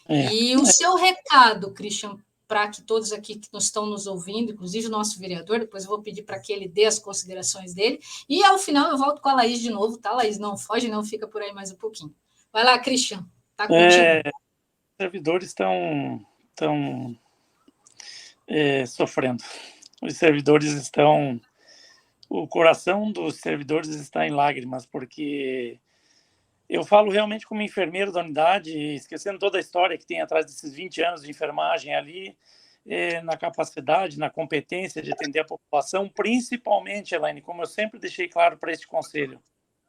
E o seu recado, Christian, para que todos aqui que estão nos ouvindo, inclusive o nosso vereador, depois eu vou pedir para que ele dê as considerações dele, e ao final eu volto com a Laís de novo, tá, Laís? Não foge, não, fica por aí mais um pouquinho. Vai lá, Christian, tá contigo. Os servidores estão sofrendo. Os servidores estão... O coração dos servidores está em lágrimas, porque Eu falo realmente como enfermeiro da unidade, esquecendo toda a história que tem atrás desses 20 anos de enfermagem ali, na capacidade, na competência de atender a população, principalmente, Elaine, como eu sempre deixei claro para este conselho,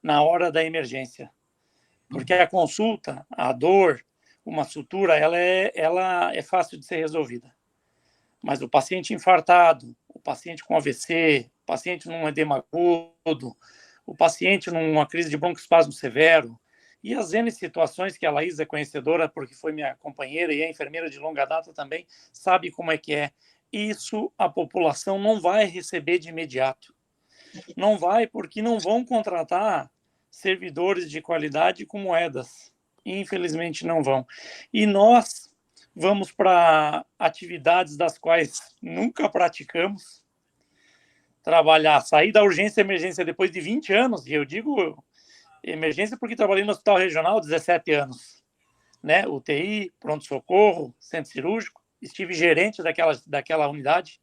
na hora da emergência. Porque a consulta, a dor, uma sutura, ela é fácil de ser resolvida. Mas o paciente infartado, o paciente com AVC, o paciente num edema agudo, o paciente numa crise de broncoespasmo severo, e as N situações que a Laís é conhecedora, porque foi minha companheira e é enfermeira de longa data também, sabe como é que é. Isso a população não vai receber de imediato. Não vai, porque não vão contratar servidores de qualidade com moedas. Infelizmente não vão. E nós vamos para atividades das quais nunca praticamos. Trabalhar, sair da urgência e emergência depois de 20 anos, e eu digo emergência porque trabalhei no hospital regional 17 anos, né? UTI, pronto-socorro, centro cirúrgico, estive gerente daquela unidade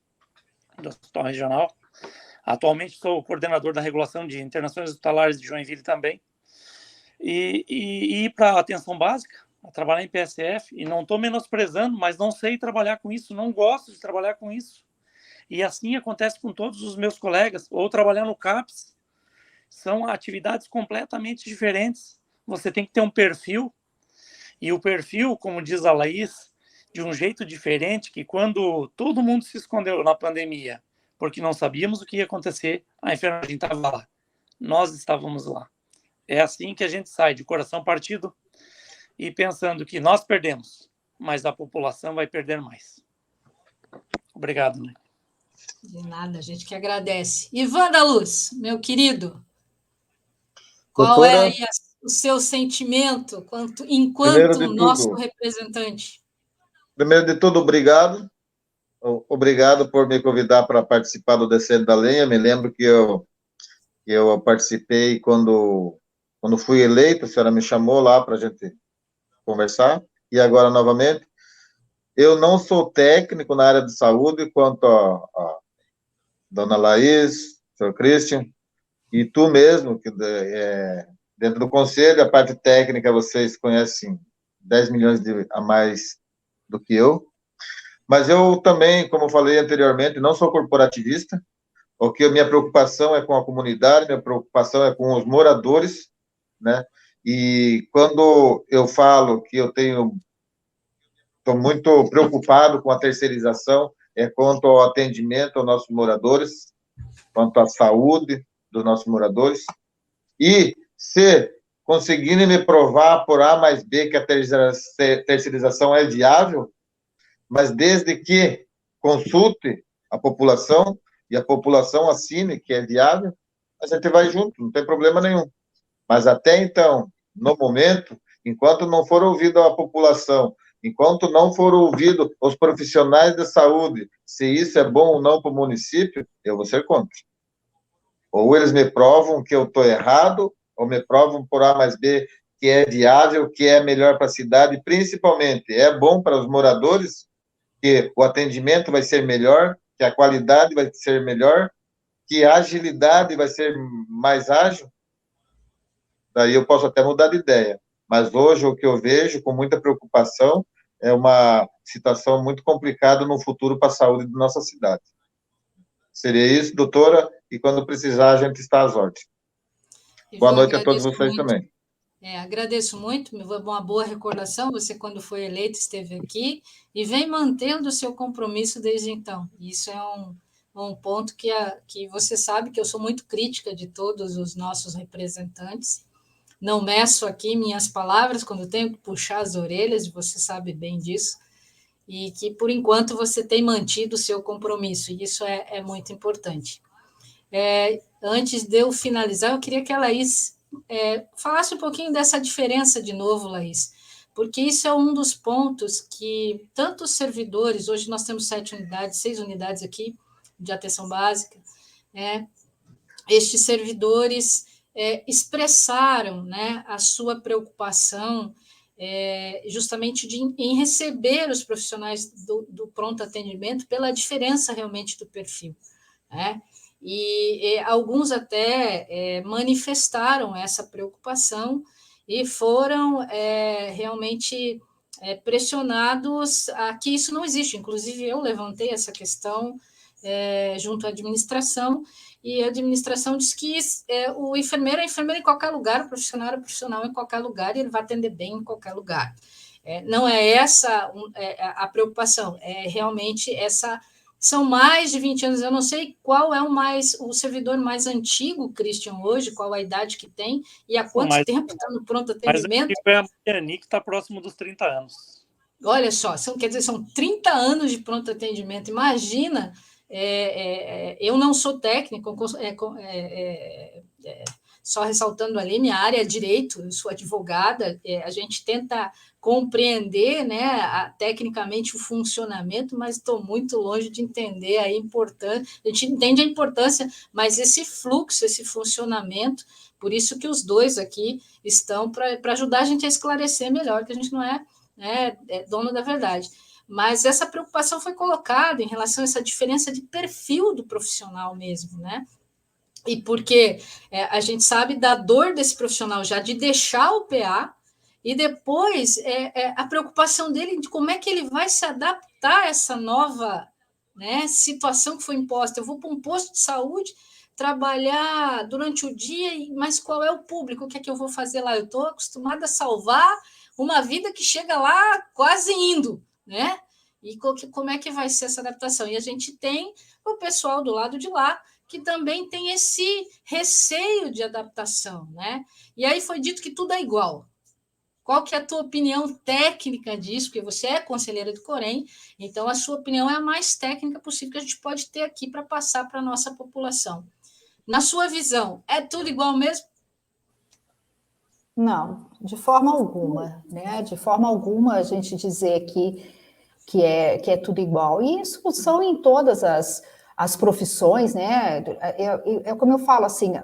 do hospital regional. Atualmente sou coordenador da regulação de internações hospitalares de Joinville também. E ir para a atenção básica, a trabalhar em PSF, e não estou menosprezando, mas não sei trabalhar com isso, não gosto de trabalhar com isso. E assim acontece com todos os meus colegas, ou trabalhar no CAPS. São atividades completamente diferentes. Você tem que ter um perfil, e o perfil, como diz a Laís, de um jeito diferente, que quando todo mundo se escondeu na pandemia, porque não sabíamos o que ia acontecer, a enfermagem estava lá. Nós estávamos lá. É assim que a gente sai de coração partido e pensando que nós perdemos, mas a população vai perder mais. Obrigado, né? De nada, a gente que agradece. Ivan da Luz, meu querido, qual Doutora, é aí o seu sentimento primeiro enquanto de nosso tudo, representante? obrigado. Obrigado por me convidar para participar do Descendo da Lenha. Me lembro que eu participei quando fui eleito, a senhora me chamou lá para a gente conversar, e agora novamente. Eu não sou técnico na área de saúde, quanto a dona Laís, senhor Christian, e tu mesmo, que dentro do conselho, a parte técnica, vocês conhecem 10 milhões a mais do que eu. Mas eu também, como falei anteriormente, não sou corporativista, porque minha preocupação é com a comunidade, minha preocupação é com os moradores, né? E quando eu falo que estou muito preocupado com a terceirização, quanto ao atendimento aos nossos moradores, quanto à saúde dos nossos moradores. E se conseguirem me provar por A mais B que a terceirização é viável, mas desde que consulte a população e a população assine que é viável, a gente vai junto, não tem problema nenhum. Mas até então, no momento, enquanto não for ouvida a população, enquanto não for ouvido os profissionais da saúde, se isso é bom ou não para o município, eu vou ser contra. Ou eles me provam que eu estou errado, ou me provam por A mais B que é viável, que é melhor para a cidade, principalmente é bom para os moradores, que o atendimento vai ser melhor, que a qualidade vai ser melhor, que a agilidade vai ser mais ágil. Daí eu posso até mudar de ideia. Mas hoje o que eu vejo com muita preocupação é uma situação muito complicada no futuro para a saúde da nossa cidade. Seria isso, doutora, e quando precisar a gente está às ordens. Boa noite a todos vocês também. Agradeço muito, uma boa recordação, você quando foi eleito esteve aqui e vem mantendo o seu compromisso desde então. Isso é um ponto que você sabe que eu sou muito crítica de todos os nossos representantes. Não meço aqui minhas palavras quando tenho que puxar as orelhas, você sabe bem disso, e que, por enquanto, você tem mantido o seu compromisso, e isso é muito importante. Antes de eu finalizar, eu queria que a Laís falasse um pouquinho dessa diferença de novo, Laís, porque isso é um dos pontos que tantos servidores, hoje nós temos 6 unidades aqui de atenção básica, estes servidores expressaram, né, a sua preocupação justamente em receber os profissionais do pronto atendimento pela diferença realmente do perfil, né? E alguns até manifestaram essa preocupação e foram realmente pressionados a que isso não existe. Inclusive, eu levantei essa questão junto à administração, e a administração diz que o enfermeiro é enfermeiro em qualquer lugar, o profissional é profissional em qualquer lugar, e ele vai atender bem em qualquer lugar. Não é essa a preocupação, é realmente essa... São mais de 20 anos, eu não sei qual é o servidor mais antigo, Christian, hoje, qual a idade que tem, e há quanto tempo está no pronto atendimento. Mas a Mariani, que está próximo dos 30 anos. Olha só, quer dizer, são 30 anos de pronto atendimento. Imagina, eu não sou técnico, só ressaltando ali, minha área é direito, eu sou advogada, a gente tenta compreender, né, tecnicamente o funcionamento, mas estou muito longe de entender a importância. A gente entende a importância, mas esse fluxo, esse funcionamento, por isso que os dois aqui estão para ajudar a gente a esclarecer melhor, que a gente não é dono da verdade. Mas essa preocupação foi colocada em relação a essa diferença de perfil do profissional mesmo, né? E porque a gente sabe da dor desse profissional já de deixar o PA, e depois a preocupação dele de como é que ele vai se adaptar a essa nova, né, situação que foi imposta. Eu vou para um posto de saúde, trabalhar durante o dia, mas qual é o público? O que é que eu vou fazer lá? Eu estou acostumada a salvar uma vida que chega lá quase indo, né? E como é que vai ser essa adaptação? E a gente tem o pessoal do lado de lá, que também tem esse receio de adaptação, né? E aí foi dito que tudo é igual. Qual que é a tua opinião técnica disso? Porque você é conselheira do Corém, então a sua opinião é a mais técnica possível que a gente pode ter aqui para passar para a nossa população. Na sua visão, é tudo igual mesmo? Não, de forma alguma, né? De forma alguma a gente dizer que é tudo igual. E isso são em todas as profissões, né? É como eu falo, assim,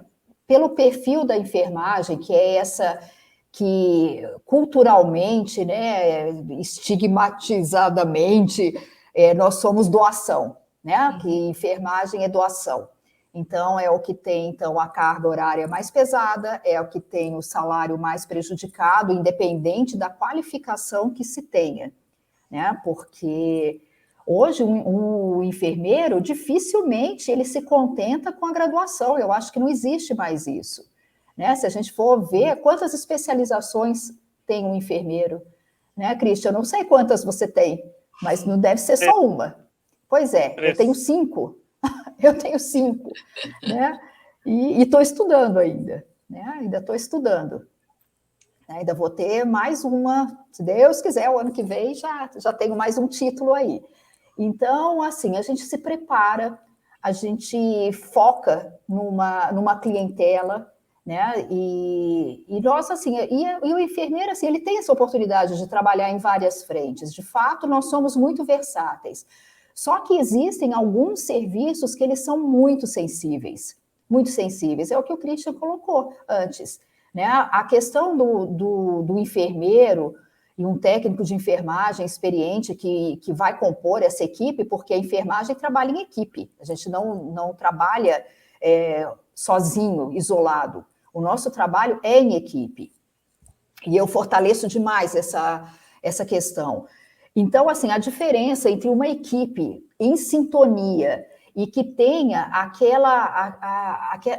pelo perfil da enfermagem, que é essa que culturalmente, né, estigmatizadamente, nós somos doação, né? Que enfermagem é doação. Então, é o que tem então, a carga horária mais pesada, é o que tem o salário mais prejudicado, independente da qualificação que se tenha, né? Porque hoje o enfermeiro, dificilmente ele se contenta com a graduação, eu acho que não existe mais isso, né? Se a gente for ver quantas especializações tem um enfermeiro, né, Christian? Eu não sei quantas você tem, mas não deve ser só uma. Pois é, eu tenho 5. Eu tenho 5, né? E estou estudando ainda, né? Ainda estou estudando. Ainda vou ter mais uma, se Deus quiser, o ano que vem já tenho mais um título aí. Então, assim, a gente se prepara, a gente foca numa clientela, né? E nós, assim, e o enfermeiro, assim, ele tem essa oportunidade de trabalhar em várias frentes. De fato, nós somos muito versáteis. Só que existem alguns serviços que eles são muito sensíveis. Muito sensíveis. É o que o Christian colocou antes, né? A questão do enfermeiro e um técnico de enfermagem experiente que vai compor essa equipe, porque a enfermagem trabalha em equipe. A gente não trabalha sozinho, isolado. O nosso trabalho é em equipe. E eu fortaleço demais essa questão. Então, assim, a diferença entre uma equipe em sintonia e que tenha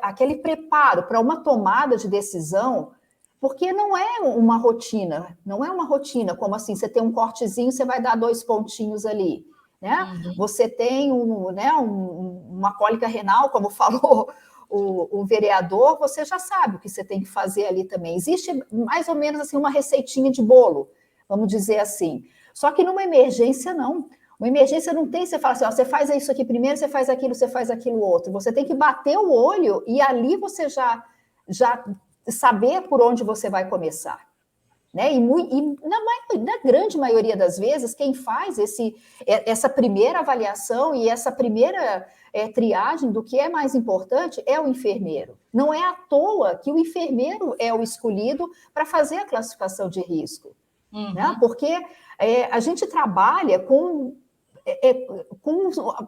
aquele preparo para uma tomada de decisão, porque não é uma rotina como assim, você tem um cortezinho, você vai dar 2 pontinhos ali, né? Uhum. Você tem uma cólica renal, como falou o vereador, você já sabe o que você tem que fazer ali também. Existe mais ou menos assim uma receitinha de bolo, vamos dizer assim. Só que numa emergência, não. Uma emergência não tem, você fala assim, ó, você faz isso aqui primeiro, você faz aquilo outro. Você tem que bater o olho e ali você já saber por onde você vai começar. Né? E na grande maioria das vezes, quem faz essa primeira avaliação e essa primeira triagem do que é mais importante é o enfermeiro. Não é à toa que o enfermeiro é o escolhido para fazer a classificação de risco. Uhum. Né? Porque a gente trabalha com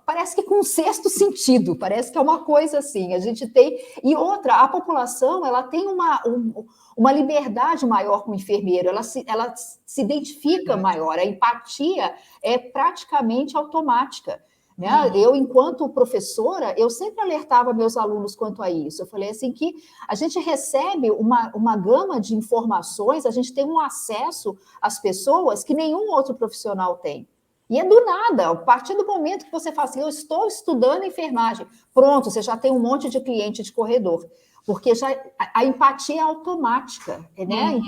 parece que com um sexto sentido, parece que é uma coisa assim, a gente tem... E outra, a população, ela tem uma liberdade maior com o enfermeiro, ela se identifica maior, a empatia é praticamente automática. Né? Eu, enquanto professora, eu sempre alertava meus alunos quanto a isso. Eu falei assim que a gente recebe uma gama de informações, a gente tem um acesso às pessoas que nenhum outro profissional tem. E é do nada, a partir do momento que você fala assim, eu estou estudando enfermagem, pronto, você já tem um monte de cliente de corredor, porque já a empatia é automática, né?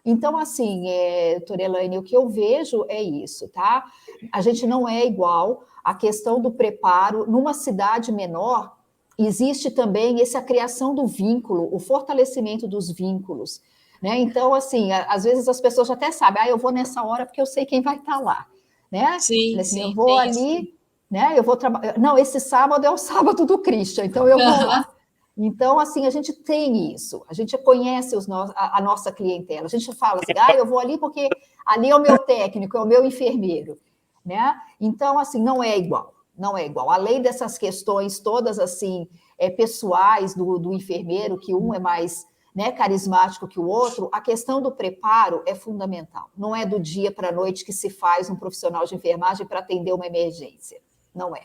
Então, assim, doutora Elaine, o que eu vejo é isso, tá? A gente não é igual, a questão do preparo, numa cidade menor, existe também essa criação do vínculo, o fortalecimento dos vínculos, né? Então, assim, às vezes as pessoas até sabem, eu vou nessa hora porque eu sei quem vai estar lá, né? Sim, assim, sim, eu vou ali, isso. Né? Eu vou trabalhar. Não, esse sábado é o sábado do Christian, então eu vou lá. Então, assim, a gente tem isso, a gente conhece a nossa clientela, a gente fala assim, eu vou ali porque ali é o meu técnico, é o meu enfermeiro, né? Então, assim, não é igual. Além dessas questões todas, assim, pessoais do enfermeiro, que um é mais, né, carismático que o outro, a questão do preparo é fundamental. Não é do dia para a noite que se faz um profissional de enfermagem para atender uma emergência. Não é.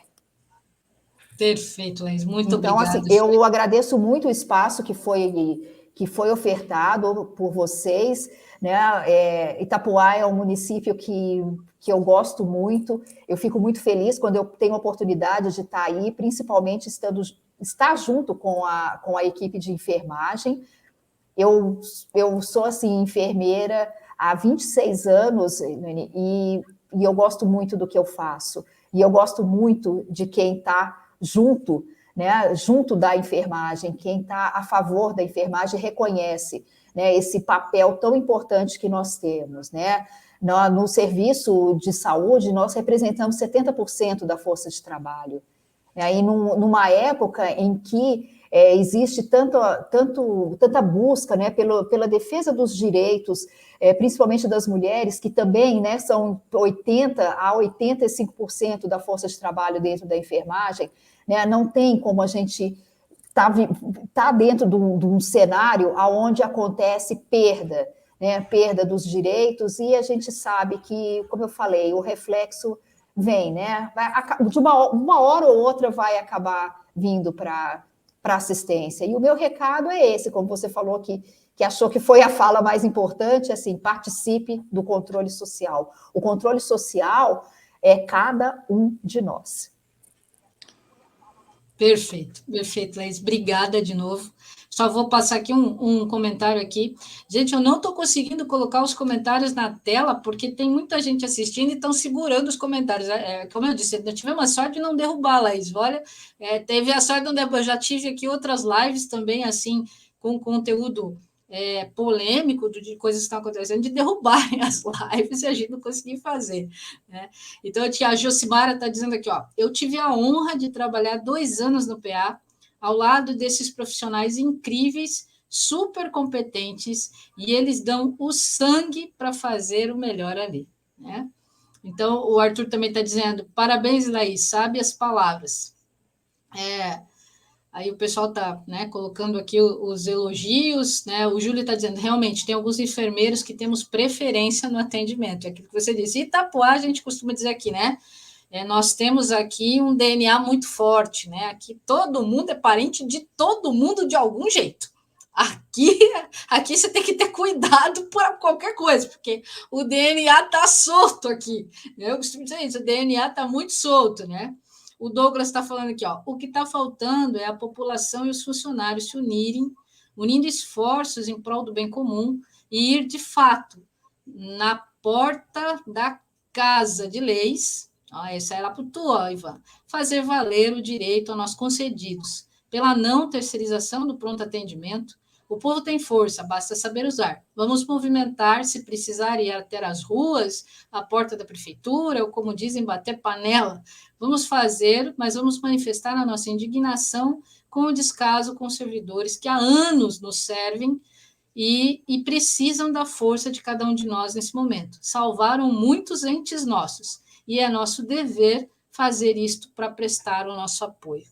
Perfeito, Laís. Muito então, obrigada. Assim, eu agradeço muito o espaço que foi ofertado por vocês. Né? Itapuá é um município que eu gosto muito. Eu fico muito feliz quando eu tenho a oportunidade de estar aí, principalmente estar junto com a equipe de enfermagem. Eu sou, assim, enfermeira há 26 anos, e eu gosto muito do que eu faço. E eu gosto muito de quem está junto, né, junto da enfermagem, quem está a favor da enfermagem reconhece, né, esse papel tão importante que nós temos. Né? No serviço de saúde, nós representamos 70% da força de trabalho. E numa época em que existe tanta busca, né, pela defesa dos direitos, principalmente das mulheres, que também, né, são 80% a 85% da força de trabalho dentro da enfermagem, né, não tem como a gente tá dentro de um cenário onde acontece perda, né, perda dos direitos, e a gente sabe que, como eu falei, o reflexo vem, né? De uma hora ou outra vai acabar vindo para assistência. E o meu recado é esse, como você falou que achou que foi a fala mais importante, assim, participe do controle social. O controle social é cada um de nós. Perfeito, Laís. Obrigada de novo. Só vou passar aqui um comentário aqui. Gente, eu não estou conseguindo colocar os comentários na tela, porque tem muita gente assistindo e estão segurando os comentários. Como eu disse, eu tive uma sorte de não derrubar, Laís. Olha, teve a sorte de não derrubar. Eu já tive aqui outras lives também, assim, com conteúdo polêmico, de coisas que estão acontecendo, de derrubarem as lives e a gente não conseguir fazer. Né? Então, a Josimara está dizendo aqui, eu tive a honra de trabalhar 2 anos no PA, ao lado desses profissionais incríveis, super competentes, e eles dão o sangue para fazer o melhor ali. Né? Então, o Arthur também está dizendo, parabéns, Laís, sabe as palavras. Aí o pessoal está, né, colocando aqui os elogios, né? O Júlio está dizendo, realmente, tem alguns enfermeiros que temos preferência no atendimento. É aquilo que você disse. Itapuá, a gente costuma dizer aqui, né? Nós temos aqui um DNA muito forte, né? Aqui todo mundo é parente de todo mundo de algum jeito. Aqui você tem que ter cuidado para qualquer coisa, porque o DNA está solto aqui. Eu costumo dizer isso, o DNA está muito solto, né? O Douglas está falando aqui, o que está faltando é a população e os funcionários se unirem, unindo esforços em prol do bem comum e ir, de fato, na porta da Casa de Leis, essa é lá para tu, Ivan, fazer valer o direito a nós concedidos pela não terceirização do pronto atendimento. O povo tem força, basta saber usar. Vamos movimentar, se precisar, ir até as ruas, a porta da prefeitura, ou, como dizem, bater panela. Vamos fazer, mas vamos manifestar a nossa indignação com o descaso com os servidores que há anos nos servem e precisam da força de cada um de nós nesse momento. Salvaram muitos entes nossos e é nosso dever fazer isto para prestar o nosso apoio.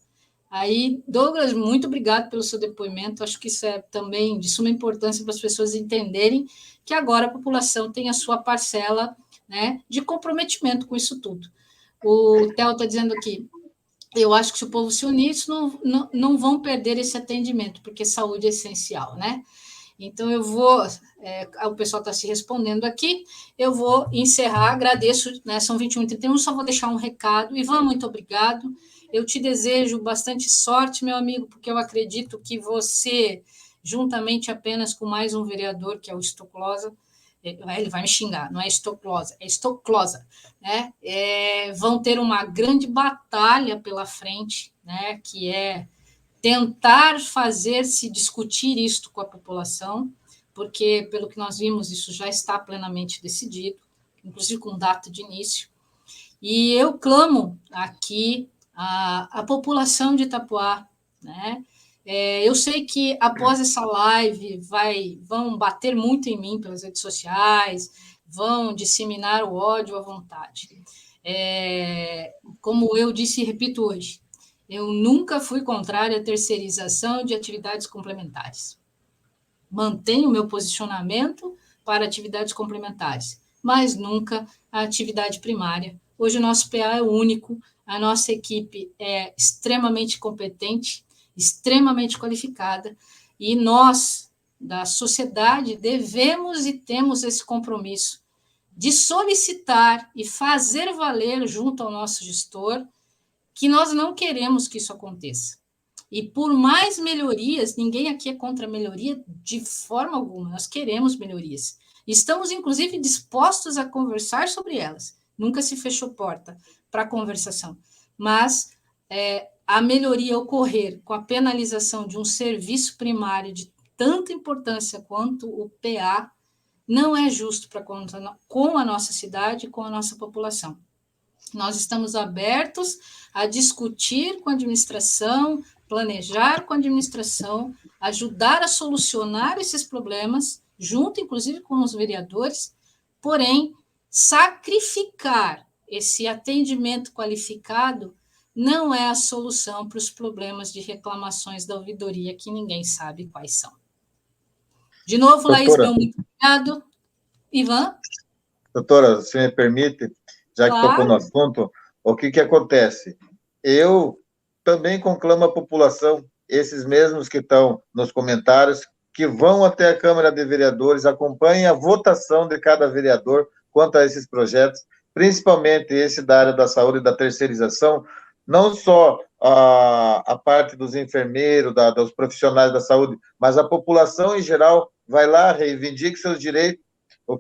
Aí, Douglas, muito obrigado pelo seu depoimento. Acho que isso é também de suma importância para as pessoas entenderem que agora a população tem a sua parcela, né, de comprometimento com isso tudo. O Theo está dizendo aqui, eu acho que se o povo se unir, isso não vão perder esse atendimento, porque saúde é essencial, né? Então, eu vou... o pessoal está se respondendo aqui, eu vou encerrar, agradeço, né, são 21h31, só vou deixar um recado. Ivan, muito obrigado. Eu te desejo bastante sorte, meu amigo, porque eu acredito que você, juntamente apenas com mais um vereador, que é o Stoklosa, ele vai me xingar, não é Stoklosa, é Stoklosa, né? Vão ter uma grande batalha pela frente, né, que é tentar fazer-se discutir isto com a população, porque, pelo que nós vimos, isso já está plenamente decidido, inclusive com data de início. E eu clamo aqui a população de Itapoá, né? Eu sei que após essa live vão bater muito em mim pelas redes sociais, vão disseminar o ódio à vontade. Como eu disse e repito hoje, eu nunca fui contrária à terceirização de atividades complementares. Mantenho o meu posicionamento para atividades complementares, mas nunca a atividade primária. Hoje o nosso PA é único, a nossa equipe é extremamente competente, extremamente qualificada, e nós, da sociedade, devemos e temos esse compromisso de solicitar e fazer valer junto ao nosso gestor que nós não queremos que isso aconteça. E por mais melhorias, ninguém aqui é contra a melhoria de forma alguma, nós queremos melhorias. Estamos, inclusive, dispostos a conversar sobre elas. Nunca se fechou porta para conversação. Mas a melhoria ocorrer com a penalização de um serviço primário de tanta importância quanto o PA não é justo com a nossa cidade e com a nossa população. Nós estamos abertos a discutir com a administração, planejar com a administração, ajudar a solucionar esses problemas, junto, inclusive, com os vereadores, porém, sacrificar esse atendimento qualificado não é a solução para os problemas de reclamações da ouvidoria, que ninguém sabe quais são. De novo, doutora, Laís, meu muito obrigado. Ivan? Doutora, se me permite, já que tocou no assunto, o que acontece? Eu também conclamo a população, esses mesmos que estão nos comentários, que vão até a Câmara de Vereadores, acompanhem a votação de cada vereador quanto a esses projetos, principalmente esse da área da saúde e da terceirização, não só a parte dos enfermeiros, dos profissionais da saúde, mas a população em geral vai lá, reivindique seus direitos. O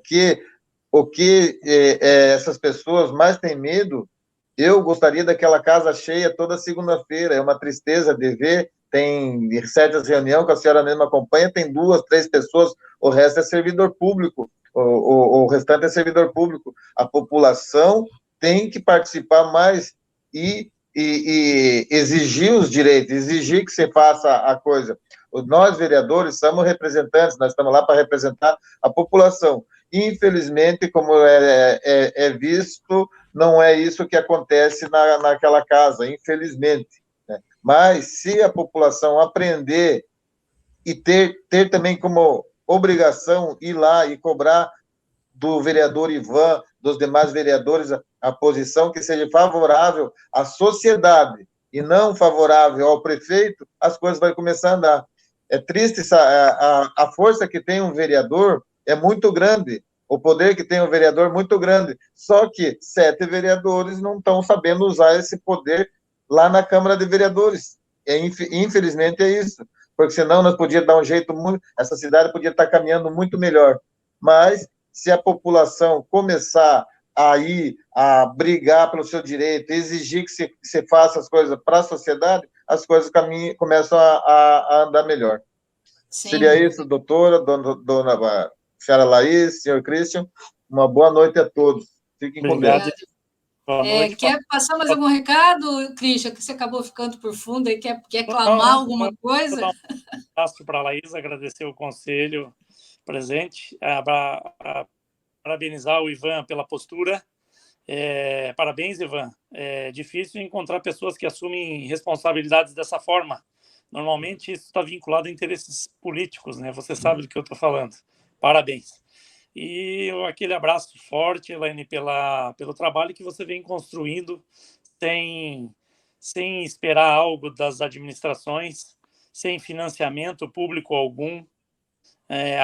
que essas pessoas mais têm medo, eu gostaria daquela casa cheia toda segunda-feira, é uma tristeza de ver, tem certas reuniões que a senhora mesma acompanha, tem 2, 3 pessoas, o resto é servidor público, o restante é servidor público. A população tem que participar mais e exigir os direitos, exigir que se faça a coisa. Nós, vereadores, somos representantes, nós estamos lá para representar a população. Infelizmente, como é visto, não é isso que acontece naquela casa, infelizmente. Né? Mas, se a população aprender e ter também como obrigação ir lá e cobrar do vereador Ivan, dos demais vereadores, a posição que seja favorável à sociedade e não favorável ao prefeito, as coisas vão começar a andar. É triste, a força que tem um vereador é muito grande, o poder que tem um vereador é muito grande, só que 7 vereadores não estão sabendo usar esse poder lá na Câmara de Vereadores. Infelizmente é isso, porque senão nós podíamos dar um jeito essa cidade podia estar caminhando muito melhor. Mas, se a população começar a brigar pelo seu direito, exigir que se faça as coisas para a sociedade, as coisas começam a andar melhor. Sim. Seria isso, doutora, dona senhora Laís, senhor Christian, uma boa noite a todos. Fiquem com Deus. Quer passar mais algum recado, Christian, que você acabou ficando por fundo e quer clamar alguma coisa? Vou dar um passo para a Laís, agradecer o conselho presente, parabenizar o Ivan pela postura, Parabéns, Ivan. É difícil encontrar pessoas que assumem responsabilidades dessa forma. Normalmente isso está vinculado a interesses políticos, né? Você sabe do que eu estou falando. Parabéns. E aquele abraço forte, Elaine, pelo trabalho que você vem construindo, sem esperar algo das administrações, sem financiamento público algum,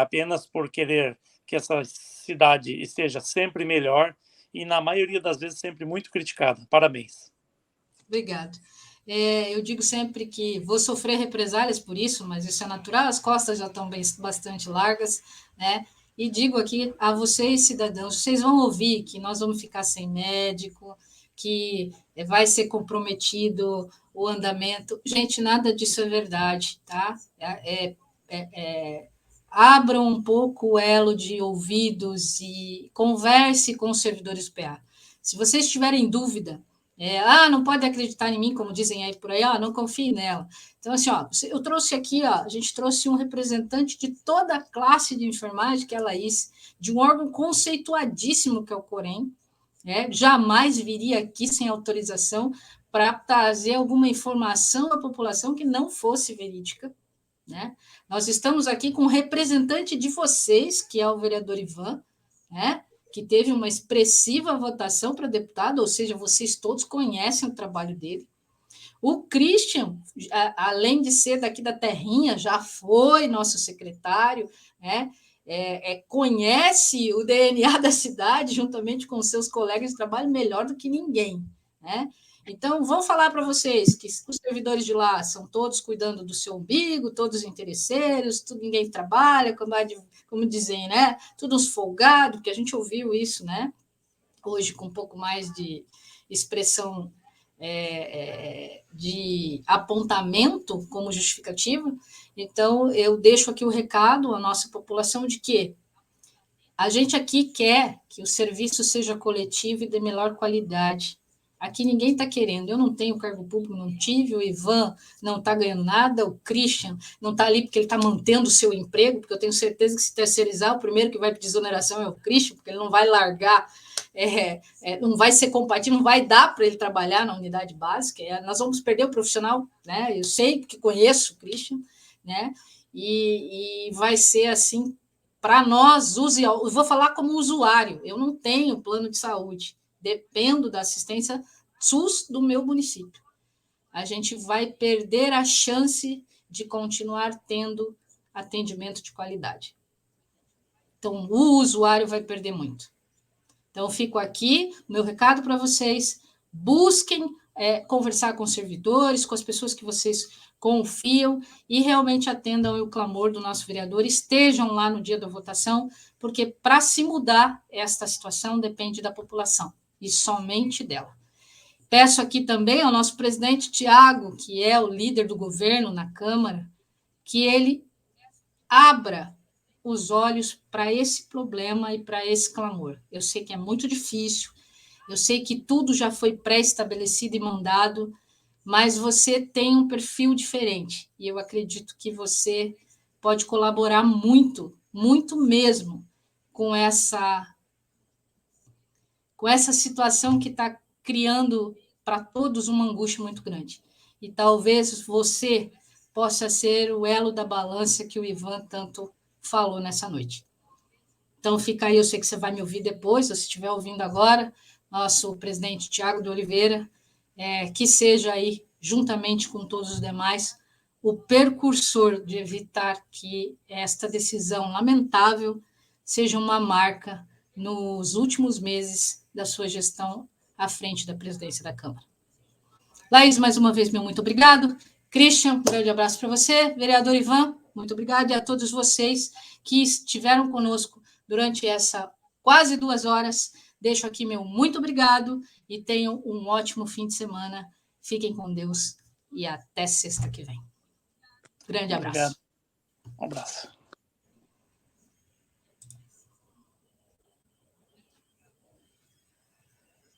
apenas por querer que essa cidade esteja sempre melhor e, na maioria das vezes, sempre muito criticada. Parabéns. Obrigado. Eu digo sempre que vou sofrer represálias por isso, mas isso é natural, as costas já estão bastante largas, né? E digo aqui a vocês, cidadãos, vocês vão ouvir que nós vamos ficar sem médico, que vai ser comprometido o andamento. Gente, nada disso é verdade, tá? Abram um pouco o elo de ouvidos e converse com os servidores PA. Se vocês tiverem dúvida, não pode acreditar em mim, como dizem aí por aí, não confie nela. Então, assim, eu trouxe aqui, a gente trouxe um representante de toda a classe de enfermagem, que é a Laís, de um órgão conceituadíssimo, que é o Corém, jamais viria aqui sem autorização para trazer alguma informação à população que não fosse verídica, né? Nós estamos aqui com um representante de vocês, que é o vereador Ivan, né? Que teve uma expressiva votação para deputado, ou seja, vocês todos conhecem o trabalho dele. O Christian, além de ser daqui da terrinha, já foi nosso secretário, né? Conhece o DNA da cidade, juntamente com seus colegas de trabalho, melhor do que ninguém, né? Então, vou falar para vocês que os servidores de lá são todos cuidando do seu umbigo, todos interesseiros, ninguém trabalha, como dizem, né? Tudo uns folgados, porque a gente ouviu isso, né? Hoje, com um pouco mais de expressão de apontamento como justificativa. Então, eu deixo aqui o recado à nossa população de que a gente aqui quer que o serviço seja coletivo e de melhor qualidade. Aqui ninguém está querendo. Eu não tenho cargo público, não tive. O Ivan não está ganhando nada. O Christian não está ali porque ele está mantendo o seu emprego, porque eu tenho certeza que se terceirizar, o primeiro que vai pedir exoneração é o Christian, porque ele não vai largar, não vai ser compatível, não vai dar para ele trabalhar na unidade básica. Nós vamos perder o profissional, né? Eu sei porque conheço o Christian, né? E vai ser assim para nós, eu vou falar como usuário. Eu não tenho plano de saúde. Dependo da assistência SUS do meu município. A gente vai perder a chance de continuar tendo atendimento de qualidade. Então, o usuário vai perder muito. Então, fico aqui, meu recado para vocês, busquem conversar com os servidores, com as pessoas que vocês confiam e realmente atendam o clamor do nosso vereador, estejam lá no dia da votação, porque para se mudar esta situação depende da população e somente dela. Peço aqui também ao nosso presidente Tiago, que é o líder do governo na Câmara, que ele abra os olhos para esse problema e para esse clamor. Eu sei que é muito difícil, eu sei que tudo já foi pré-estabelecido e mandado, mas você tem um perfil diferente, e eu acredito que você pode colaborar muito, muito mesmo, com essa situação que está criando para todos uma angústia muito grande. E talvez você possa ser o elo da balança que o Ivan tanto falou nessa noite. Então, fica aí, eu sei que você vai me ouvir depois, se você estiver ouvindo agora, nosso presidente Tiago de Oliveira, que seja aí, juntamente com todos os demais, o precursor de evitar que esta decisão lamentável seja uma marca nos últimos meses da sua gestão à frente da presidência da Câmara. Laís, mais uma vez, meu muito obrigado. Christian, um grande abraço para você. Vereador Ivan, muito obrigado. E a todos vocês que estiveram conosco durante essa quase 2 horas, deixo aqui meu muito obrigado e tenham um ótimo fim de semana. Fiquem com Deus e até sexta que vem. Grande abraço. Obrigado. Um abraço.